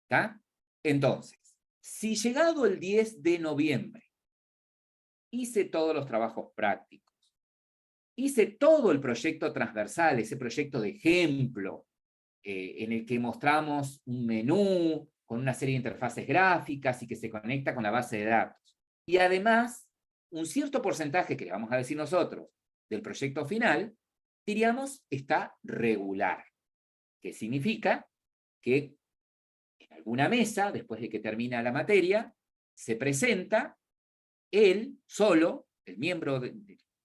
¿Está? Entonces, si llegado el 10 de noviembre hice todos los trabajos prácticos, hice todo el proyecto transversal, ese proyecto de ejemplo, en el que mostramos un menú con una serie de interfaces gráficas y que se conecta con la base de datos, y además un cierto porcentaje, que le vamos a decir nosotros, del proyecto final, diríamos, está regular. ¿Qué significa? Que en alguna mesa, después de que termina la materia, se presenta él solo, el miembro,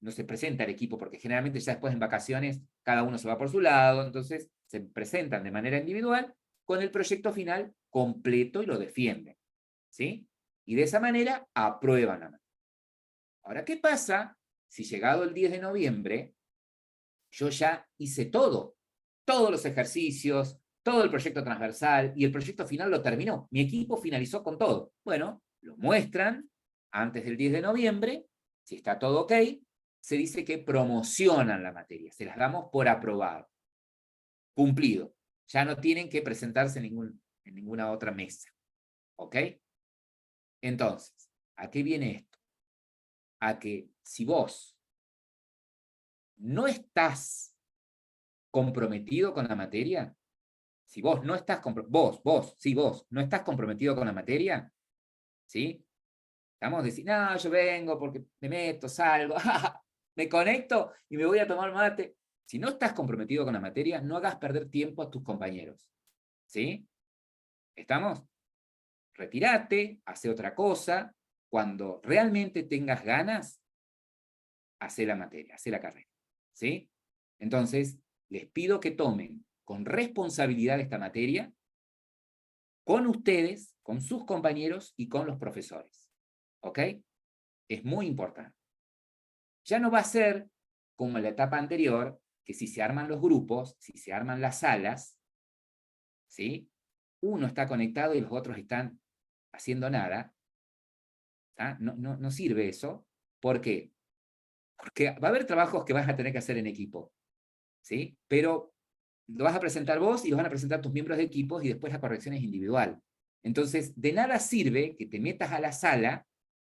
no se presenta el equipo, porque generalmente ya después en vacaciones cada uno se va por su lado, entonces se presentan de manera individual con el proyecto final completo y lo defienden, ¿sí? Y de esa manera aprueban la materia. Ahora, ¿qué pasa si llegado el 10 de noviembre yo ya hice todo? Todos los ejercicios, todo el proyecto transversal y el proyecto final lo terminó. Mi equipo finalizó con todo. Bueno, lo muestran antes del 10 de noviembre, si está todo ok, se dice que promocionan la materia, se las damos por aprobado. Cumplido. Ya no tienen que presentarse en ninguna otra mesa. ¿Ok? Entonces, ¿a qué viene esto? A que si vos no estás comprometido con la materia, si vos no estás vos no estás comprometido con la materia, ¿sí? Vamos a decir, no, yo vengo porque me meto, salgo, me conecto y me voy a tomar mate. Si no estás comprometido con la materia, no hagas perder tiempo a tus compañeros. ¿Sí? ¿Estamos? Retírate, hace otra cosa. Cuando realmente tengas ganas, hace la materia, hace la carrera. ¿Sí? Entonces, les pido que tomen con responsabilidad esta materia, con ustedes, con sus compañeros y con los profesores. ¿Ok? Es muy importante. Ya no va a ser como en la etapa anterior, que si se arman los grupos, si se arman las salas, ¿sí? Uno está conectado y los otros están haciendo nada. ¿Ah? No sirve eso. ¿Por qué? Porque va a haber trabajos que vas a tener que hacer en equipo, ¿sí? Pero lo vas a presentar vos y lo van a presentar tus miembros de equipos y después la corrección es individual. Entonces, de nada sirve que te metas a la sala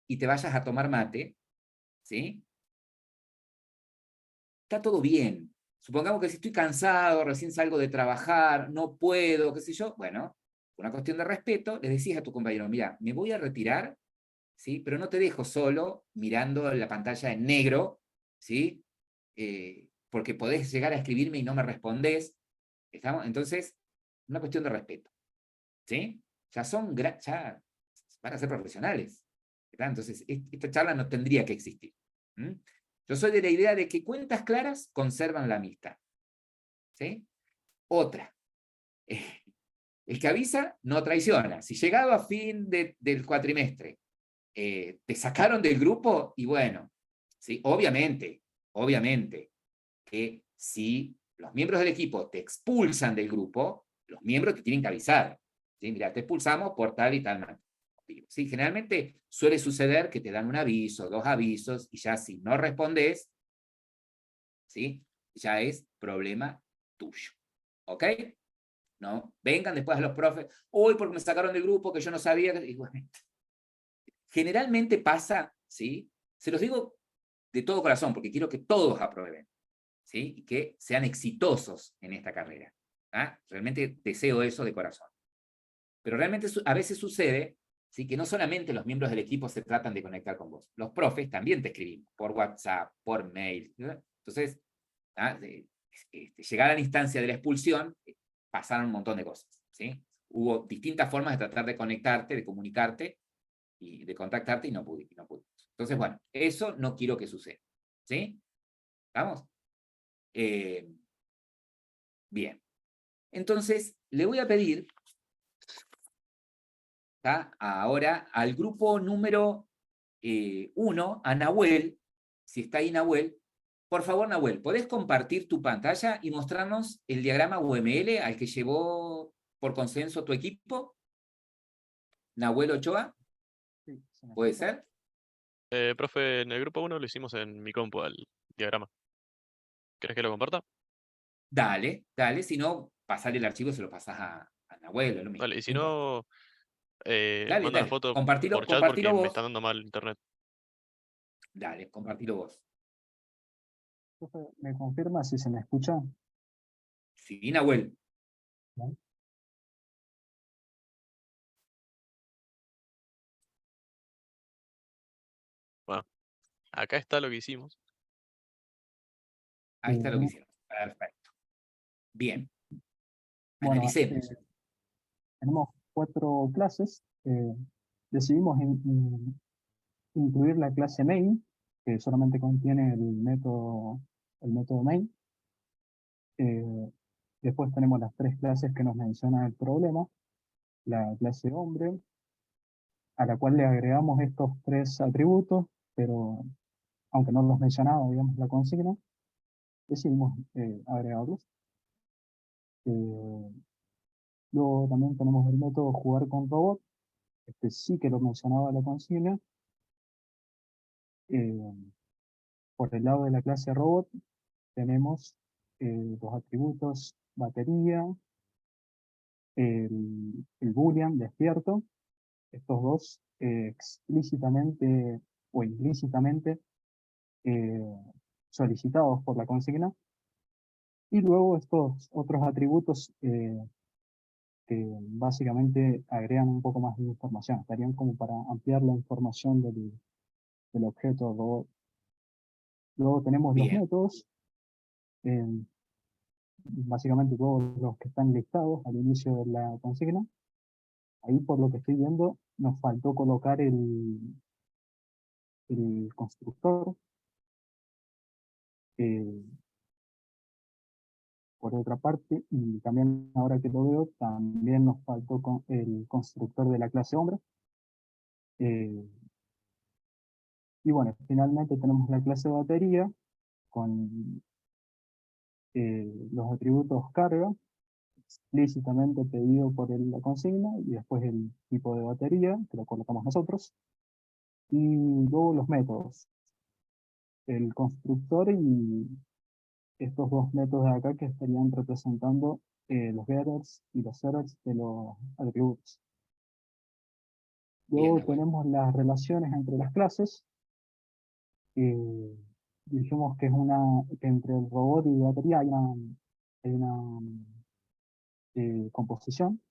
y te vayas a tomar mate, ¿sí? Está todo bien. Supongamos que si estoy cansado, recién salgo de trabajar, no puedo, qué sé yo, bueno, una cuestión de respeto, le decís a tu compañero, mira, me voy a retirar, ¿sí? Pero no te dejo solo mirando la pantalla en negro, ¿sí? Porque podés llegar a escribirme y no me respondés. ¿Estamos? Entonces, una cuestión de respeto, ¿sí? Ya ya van a ser profesionales, ¿verdad? Entonces, esta charla no tendría que existir. Yo soy de la idea de que cuentas claras conservan la amistad. ¿Sí? Otra. El que avisa no traiciona. Si llegado a fin del cuatrimestre te sacaron del grupo, y bueno, ¿sí? Obviamente que si los miembros del equipo te expulsan del grupo, los miembros te tienen que avisar. ¿Sí? Mira, te expulsamos por tal y tal motivo. ¿Sí? Generalmente suele suceder que te dan un aviso, 2 avisos, y ya si no respondes, ¿sí? Ya es problema tuyo. ¿Ok? ¿No? Vengan después a los profes, hoy porque me sacaron del grupo, que yo no sabía. Y bueno, generalmente pasa, ¿sí? Se los digo de todo corazón, porque quiero que todos aprueben, ¿sí? Y que sean exitosos en esta carrera. ¿Ah? Realmente deseo eso de corazón. Pero realmente a veces sucede, ¿sí? Que no solamente los miembros del equipo se tratan de conectar con vos, los profes también te escribimos por WhatsApp, por mail. ¿No? Entonces, llegar a la instancia de la expulsión, pasaron un montón de cosas, ¿sí? Hubo distintas formas de tratar de conectarte, de comunicarte, y de contactarte, y no pudimos. Entonces, bueno, eso no quiero que suceda, ¿sí? ¿Vamos? Bien. Entonces, le voy a pedir, ¿tá? Ahora al grupo número 1, a Nahuel, si está ahí Nahuel. Por favor, Nahuel, ¿podés compartir tu pantalla y mostrarnos el diagrama UML al que llevó por consenso tu equipo? Nahuel Ochoa, ¿puede ser? Profe, en el grupo 1 lo hicimos en mi compu al diagrama. ¿Querés que lo comparta? Dale, si no, pasale el archivo y se lo pasás a Nahuel, o lo mismo. Vale, y si No importa. no, Dale, mando la foto por chat porque compartilo me vos. está dando mal internet. Dale, compartilo vos. ¿Me confirma si se me escucha? Sí, Nahuel. ¿No? Bueno, acá está lo que hicimos. Ahí está lo que hicieron. Perfecto. Bien. Bueno, Analicemos. tenemos 4 clases. Decidimos incluir la clase main, que solamente contiene el método main. Después tenemos las 3 clases que nos menciona el problema. La clase hombre, a la cual le agregamos estos 3 atributos, pero aunque no los mencionaba, digamos, la consigna, decidimos agregarlos. Luego también tenemos el método jugar con robot. Este sí que lo mencionaba la consigna. Por el lado de la clase robot tenemos los atributos batería, el boolean despierto, estos dos explícitamente o implícitamente solicitados por la consigna, y luego estos otros atributos que básicamente agregan un poco más de información, estarían como para ampliar la información del objeto robot. Luego tenemos los Bien. métodos, básicamente todos los que están listados al inicio de la consigna. Ahí, por lo que estoy viendo, nos faltó colocar el constructor. Por otra parte, y también ahora que lo veo, también nos faltó el constructor de la clase hombre. Y bueno, finalmente tenemos la clase batería con los atributos carga, explícitamente pedido por la consigna, y después el tipo de batería, que lo colocamos nosotros, y luego los métodos, el constructor y estos dos métodos de acá que estarían representando los getters y los setters de los atributos. Luego tenemos las relaciones entre las clases. Dijimos que que entre el robot y la batería hay una composición,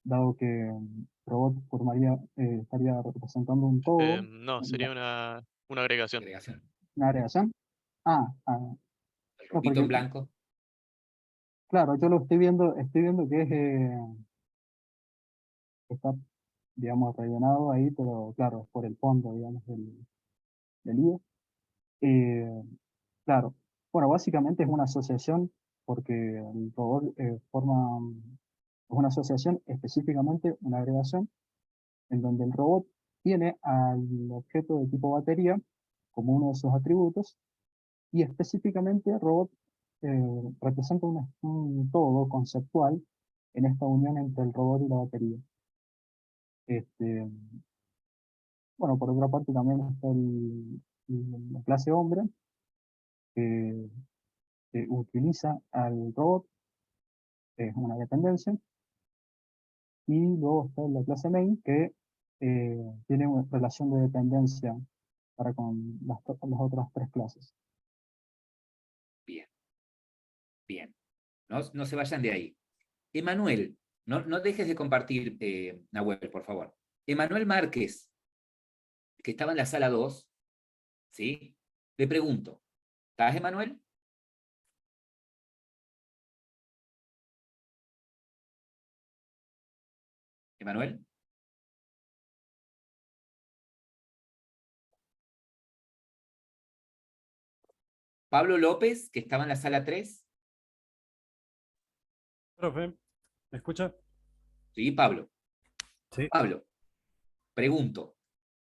dado que el robot estaría representando un todo. No, sería una agregación. ¿Una agregación? El rojito en blanco. Claro, yo lo estoy viendo que está, digamos, rellenado ahí, pero claro, es por el fondo, digamos, del IE. Claro, bueno, básicamente es una asociación, porque el robot es una asociación, específicamente una agregación, en donde el robot tiene al objeto de tipo batería como uno de sus atributos, y específicamente el robot representa un todo conceptual en esta unión entre el robot y la batería. Bueno, por otra parte también está la clase hombre, que utiliza al robot, es una dependencia, y luego está la clase main, que tiene una relación de dependencia para con las otras tres clases. Bien. Bien. No se vayan de ahí. Emanuel, no dejes de compartir, Nahuel, por favor. Emanuel Márquez, que estaba en la sala 2, ¿sí? Le pregunto, ¿estás, Emanuel? ¿Emanuel? Pablo López, que estaba en la sala 3. Profe, ¿me escucha? Sí, Pablo. Sí. Pablo, pregunto,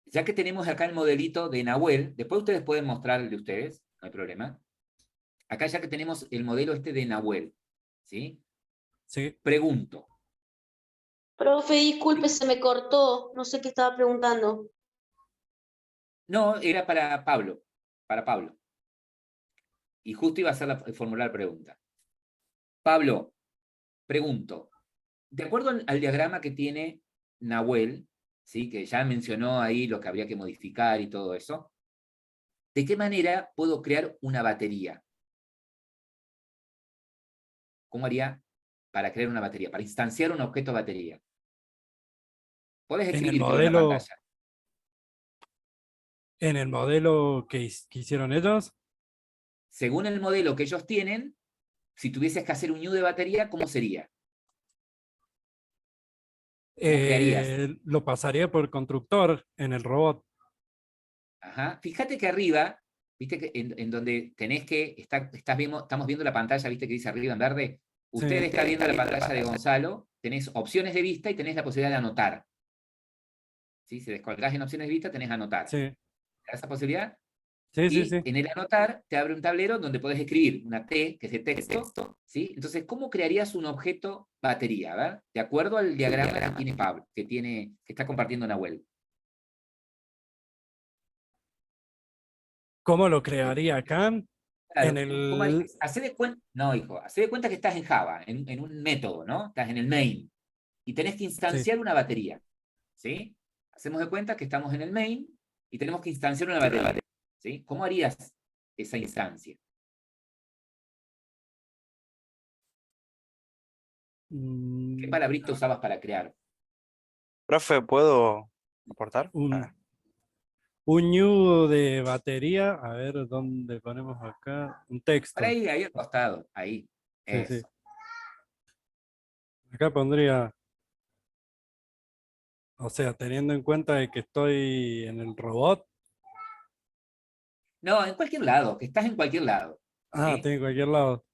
ya que tenemos acá el modelito de Nahuel, después ustedes pueden mostrar el de ustedes, no hay problema. Acá ya que tenemos el modelo este de Nahuel, ¿sí? Sí. Pregunto. Profe, disculpe, se me cortó. No sé qué estaba preguntando. No, era para Pablo. Para Pablo. Y justo iba a hacer formular pregunta. Pablo, pregunto. De acuerdo al diagrama que tiene Nahuel, ¿sí? Que ya mencionó ahí lo que habría que modificar y todo eso, ¿de qué manera puedo crear una batería? ¿Cómo haría para crear una batería? Para instanciar un objeto batería. Podés escribirlo en la pantalla. En el modelo que hicieron ellos. Según el modelo que ellos tienen, si tuvieses que hacer un new de batería, ¿cómo sería? Lo pasaría por constructor en el robot. Ajá. Fíjate que arriba, viste que en donde tenés que, estamos viendo la pantalla, viste que dice arriba en verde. Usted Sí. está viendo la pantalla de Gonzalo, tenés opciones de vista y tenés la posibilidad de anotar. ¿Sí? Si descolgás en opciones de vista, tenés anotar. Sí. ¿Te da esa posibilidad? Sí, sí, Y sí. en el anotar te abre un tablero donde podés escribir una T, que es de texto, ¿sí? Entonces, ¿cómo crearías un objeto batería? ¿Verdad? De acuerdo al diagrama que tiene Pablo, que está compartiendo Nahuel. ¿Cómo lo crearía acá? Claro, En ¿cómo el... harías? Hacé de cuenta, no, hijo, hacé de cuenta que estás en Java, en un método, ¿no? Estás en el main, y tenés que Sí. instanciar una batería, ¿sí? Hacemos de cuenta que estamos en el main, y tenemos que instanciar una batería, ¿sí? ¿Cómo harías esa instancia? ¿Qué palabrita usabas para crear? Profe, ¿puedo aportar? Un new de batería. A ver, ¿dónde ponemos acá? Un texto. Por ahí al costado, ahí. Sí, sí. Eso. Acá pondría, o sea, teniendo en cuenta de que estoy en el robot. No, en cualquier lado, que estás en cualquier lado. Ah, ¿sí? estoy en cualquier lado.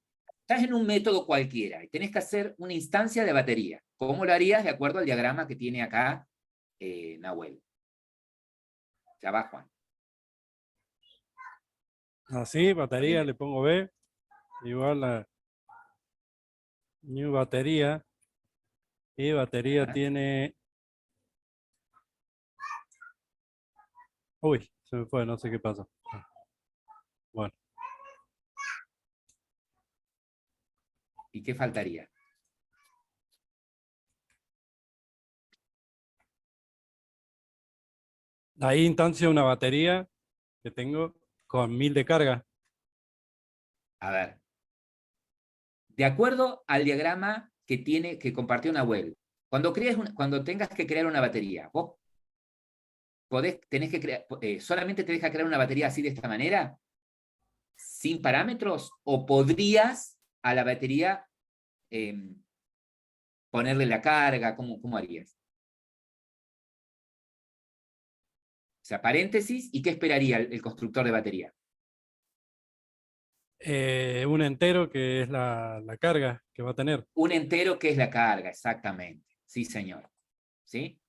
Estás en un método cualquiera y tenés que hacer una instancia de batería. ¿Cómo lo harías de acuerdo al diagrama que tiene acá Nahuel? Ya va, Juan. Así, batería, le pongo B. Igual a new batería. Y batería tiene... Uy, se me fue, no sé qué pasa. Bueno. ¿Y qué faltaría? Ahí instancia una batería que tengo con 1000 de carga. A ver. De acuerdo al diagrama que compartió Nahuel, cuando tengas que crear una batería, vos tenés que crear, solamente te deja crear una batería así de esta manera, sin parámetros, o podrías a la batería ponerle la carga, ¿cómo harías? O sea, paréntesis, ¿y qué esperaría el constructor de batería? Un entero que es la carga que va a tener. Un entero que es la carga, exactamente. Sí, señor. ¿Sí?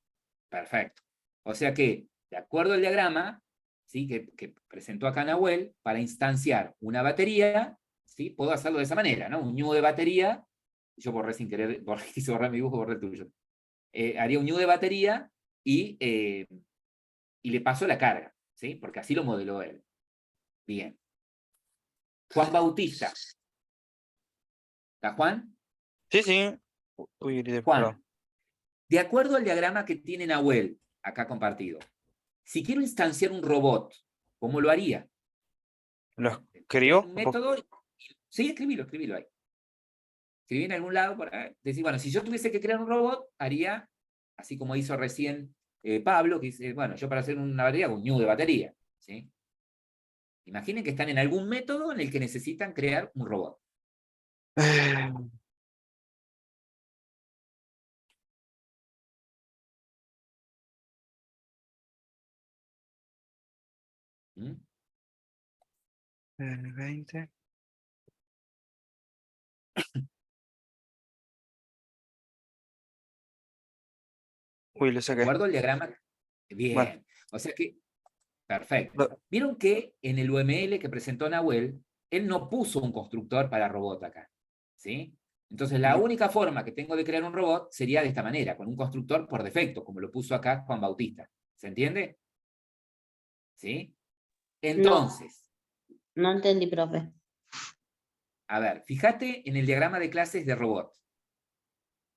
Perfecto. O sea que, de acuerdo al diagrama, ¿sí? que presentó acá Nahuel, para instanciar una batería, ¿sí? Puedo hacerlo de esa manera, ¿no? Un ñu de batería, yo borré sin querer, quise borrar mi dibujo, borré el tuyo. Haría un ñu de batería y le paso la carga, ¿sí? Porque así lo modeló él. Bien. Juan Bautista. ¿Está Juan? Sí, sí. Juan, de acuerdo al diagrama que tiene Nahuel, acá compartido, si quiero instanciar un robot, ¿cómo lo haría? ¿Lo escribo? Un método. Sí, escribilo ahí. Escribí en algún lado, decir, bueno, si yo tuviese que crear un robot, haría, así como hizo recién Pablo, que dice, bueno, yo para hacer una batería hago un ñu de batería. ¿Sí? Imaginen que están en algún método en el que necesitan crear un robot. ¿Mm? 20. Uy, lo saqué. ¿De acuerdo al diagrama? Bien. Bueno. O sea que, perfecto. Vieron que en el UML que presentó Nahuel, él no puso un constructor para robot acá. ¿Sí? Entonces, la única forma que tengo de crear un robot sería de esta manera, con un constructor por defecto, como lo puso acá Juan Bautista. ¿Se entiende? ¿Sí? Entonces. No entendí, profe. A ver, fíjate en el diagrama de clases de robot.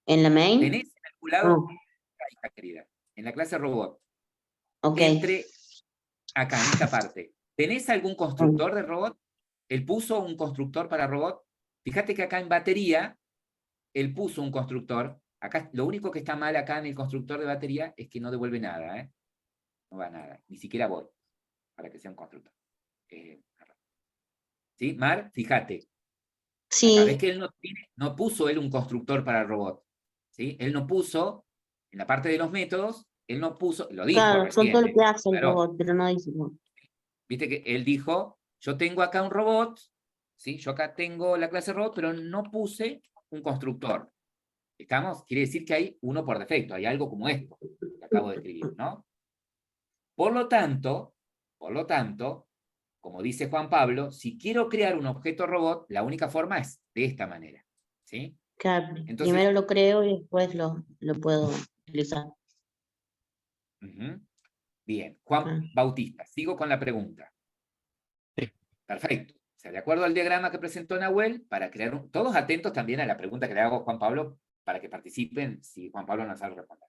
¿En la main? Tenés en algún lado, hija querida, en la clase robot. Ok. Entre acá, en esta parte. ¿Tenés algún constructor de robot? ¿Él puso un constructor para robot? Fíjate que acá en batería, él puso un constructor. Acá, lo único que está mal acá en el constructor de batería es que no devuelve nada, ¿eh? No va nada. Ni siquiera voy para que sea un constructor. ¿Sí? Mar, fíjate. Sí. Acá ves que él no puso él un constructor para robot. ¿Sí? Él no puso, en la parte de los métodos, él no puso, lo dijo Claro, recién. son todo lo que hace el Claro. robot, pero no dice. Viste que él dijo, yo tengo acá un robot, ¿sí? Yo acá tengo la clase robot, pero no puse un constructor. ¿Estamos? Quiere decir que hay uno por defecto, hay algo como esto que acabo de escribir, ¿no? Por lo tanto, como dice Juan Pablo, si quiero crear un objeto robot, la única forma es de esta manera. ¿Sí? Claro, Entonces, primero lo creo y después lo puedo utilizar. bien, Juan Bautista, sigo con la pregunta. Perfecto. O sea, de acuerdo al diagrama que presentó Nahuel, para crear todos atentos también a la pregunta que le hago a Juan Pablo, para que participen, si Juan Pablo no sabe responder.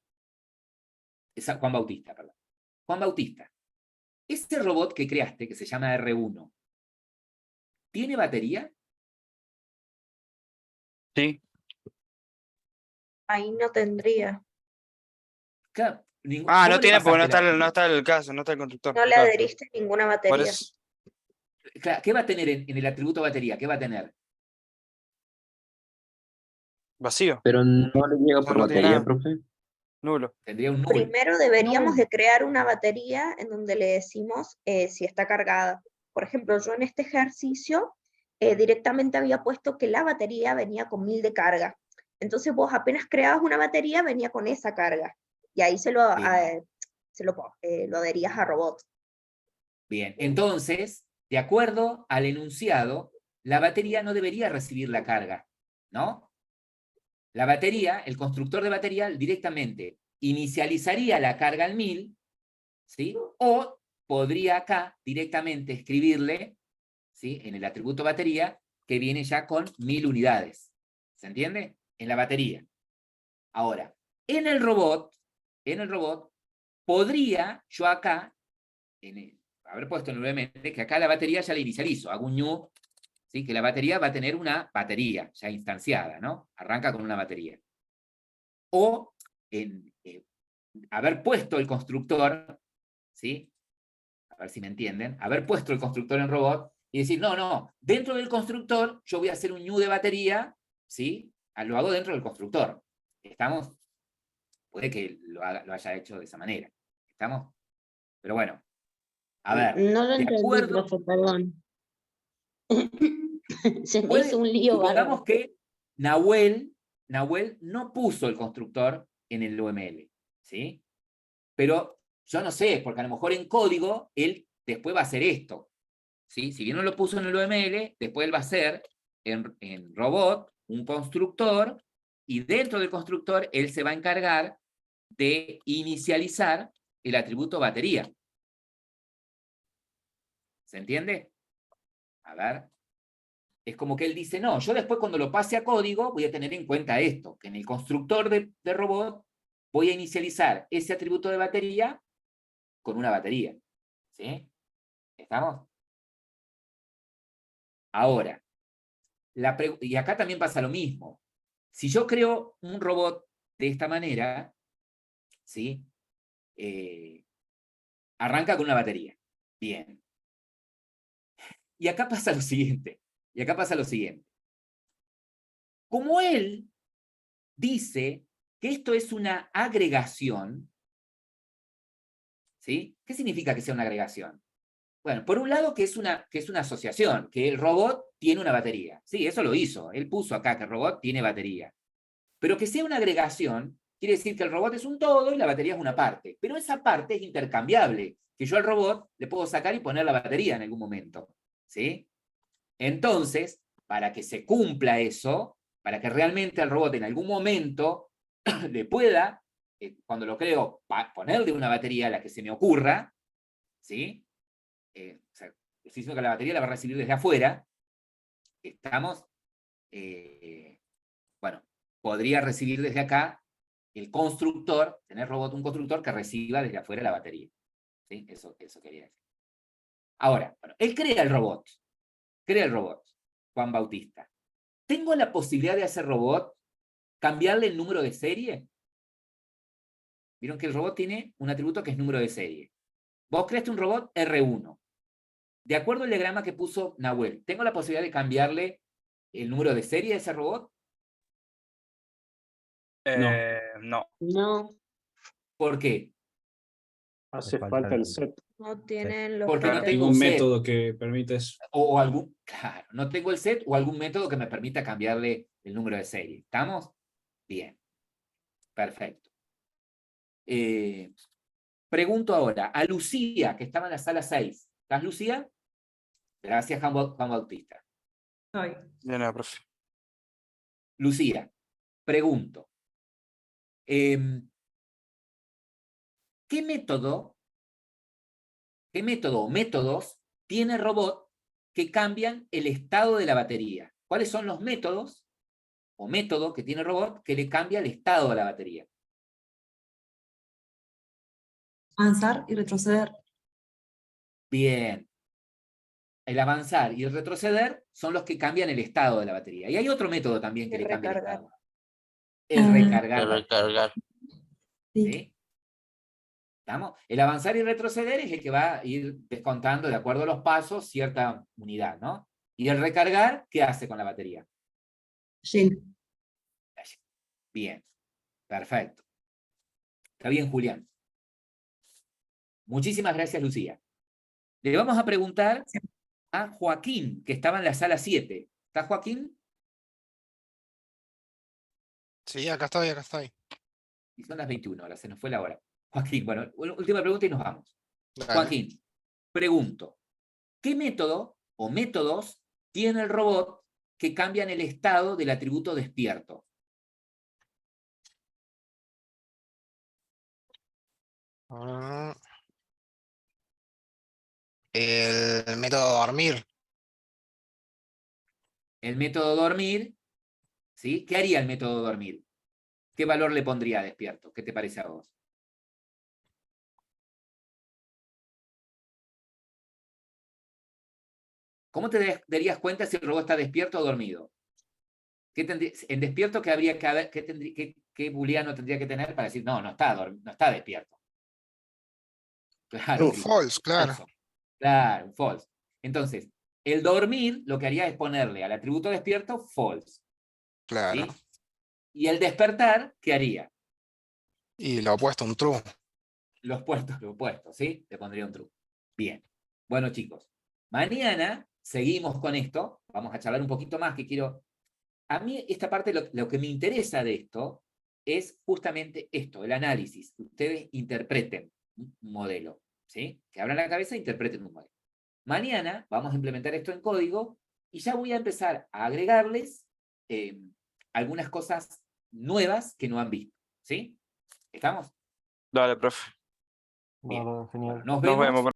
Juan Bautista, perdón. Juan Bautista, ese robot que creaste, que se llama R1, ¿tiene batería? Sí. Ahí no tendría. Claro, Ah, ¿cómo no le tiene porque pasaste la no está el caso, no está el constructor. No le Claro. adheriste ninguna Por batería. eso. Claro, ¿qué va a tener en el atributo batería? ¿Qué va a tener? Vacío. Pero no le llega O sea, por no tiene batería, nada. profe. Nulo. Tendría un nulo. Primero deberíamos de crear una batería en donde le decimos si está cargada. Por ejemplo, yo en este ejercicio directamente había puesto que la batería venía con 1000 de carga. Entonces vos apenas creabas una batería, venía con esa carga. Y ahí lo adherías a robot. Bien, entonces, de acuerdo al enunciado, la batería no debería recibir la carga, ¿no? La batería, el constructor de batería directamente inicializaría la carga al 1000, ¿sí? O podría acá directamente escribirle, ¿sí? En el atributo batería, que viene ya con 1000 unidades. ¿Se entiende? En la batería. Ahora, en el robot, podría yo acá, haber puesto nuevamente que acá la batería ya la inicializo, hago un new, ¿sí? Que la batería va a tener una batería ya instanciada, ¿no? Arranca con una batería. O haber puesto el constructor, ¿sí? A ver si me entienden, haber puesto el constructor en robot y decir, no, dentro del constructor yo voy a hacer un new de batería, ¿sí? Lo hago dentro del constructor. ¿Estamos? Puede que lo haya hecho de esa manera. ¿Estamos? Pero bueno, a ver. No lo de entendí, acuerdo, profe, perdón. Se me hizo un lío supongamos bárbaro. que Nahuel no puso el constructor en el UML, ¿sí? Pero yo no sé, porque a lo mejor en código él después va a hacer esto, ¿sí? Si bien no lo puso en el UML, después él va a hacer en robot un constructor, y dentro del constructor él se va a encargar de inicializar el atributo batería. ¿Se entiende? A ver. Es como que él dice, no, yo después cuando lo pase a código voy a tener en cuenta esto, que en el constructor de robot voy a inicializar ese atributo de batería con una batería. ¿Sí? ¿Estamos? Ahora, y acá también pasa lo mismo. Si yo creo un robot de esta manera, ¿sí? Arranca con una batería. Bien. Y acá pasa lo siguiente. Como él dice que esto es una agregación, ¿sí? ¿Qué significa que sea una agregación? Bueno, por un lado que es una asociación, que el robot tiene una batería. Sí, eso lo hizo. Él puso acá que el robot tiene batería. Pero que sea una agregación, quiere decir que el robot es un todo y la batería es una parte. Pero esa parte es intercambiable, que yo al robot le puedo sacar y poner la batería en algún momento. ¿Sí? Entonces, para que se cumpla eso, para que realmente al robot en algún momento le pueda, cuando lo creo, ponerle una batería a la que se me ocurra, ¿sí? O sea, estoy diciendo que la batería la va a recibir desde afuera, estamos, bueno, podría recibir desde acá el constructor, tener robot un constructor que reciba desde afuera la batería. ¿Sí? Eso quería decir. Ahora, bueno, él crea el robot, Juan Bautista. ¿Tengo la posibilidad de hacer robot, cambiarle el número de serie? Vieron que el robot tiene un atributo que es número de serie. Vos creaste un robot R1. De acuerdo al diagrama que puso Nahuel, ¿tengo la posibilidad de cambiarle el número de serie de ese robot? No. No. ¿Por qué? Hace falta el set. No tienen los Porque no tengo Ningún un set. método que permita eso. O algún, claro, no tengo el set o algún método que me permita cambiarle el número de serie. ¿Estamos? Bien. Perfecto. Pregunto ahora a Lucía, que estaba en la sala 6. ¿Estás, Lucía? Gracias, Juan Bautista. De nada, profe. Lucía, pregunto. ¿Qué método o métodos tiene el robot que cambian el estado de la batería? ¿Cuáles son los métodos o método que tiene el robot que le cambia el estado de la batería? Avanzar y retroceder. Bien. El avanzar y el retroceder son los que cambian el estado de la batería. Y hay otro método también que le cambia el estado. El recargar. El recargar. ¿Sí? ¿Estamos? El avanzar y retroceder es el que va a ir descontando de acuerdo a los pasos cierta unidad, ¿no? Y el recargar, ¿qué hace con la batería? Bien, perfecto. Está bien, Julián. Muchísimas gracias, Lucía. Le vamos a preguntar a Joaquín, que estaba en la sala 7. ¿Está Joaquín? Sí, acá estoy, acá estoy. Y son las 21 horas, se nos fue la hora. Joaquín, bueno, última pregunta y nos vamos. Dale. Joaquín, pregunto, ¿qué método o métodos tiene el robot que cambian el estado del atributo despierto? El método dormir. El método dormir, ¿sí? ¿Qué haría el método dormir? ¿Qué valor le pondría a despierto? ¿Qué te parece a vos? ¿Cómo te darías cuenta si el robot está despierto o dormido? En despierto, ¿qué habría que haber, qué booleano tendría que tener para decir, no está despierto? Claro, False, claro. falso. Claro, false. Entonces, el dormir lo que haría es ponerle al atributo despierto false. Claro. ¿Sí? Y el despertar, ¿qué haría? Y lo opuesto, un true. Lo opuesto, ¿sí? Le pondría un true. Bien. Bueno, chicos, mañana seguimos con esto. Vamos a charlar un poquito más, que quiero... A mí esta parte, lo que me interesa de esto es justamente esto, el análisis. Ustedes interpreten un modelo, ¿sí? Que abran la cabeza e interpreten un modelo. Mañana vamos a implementar esto en código y ya voy a empezar a agregarles algunas cosas nuevas que no han visto, ¿sí? ¿Estamos? Dale, profe. Bien. Bueno, genial. Nos Nos vemos.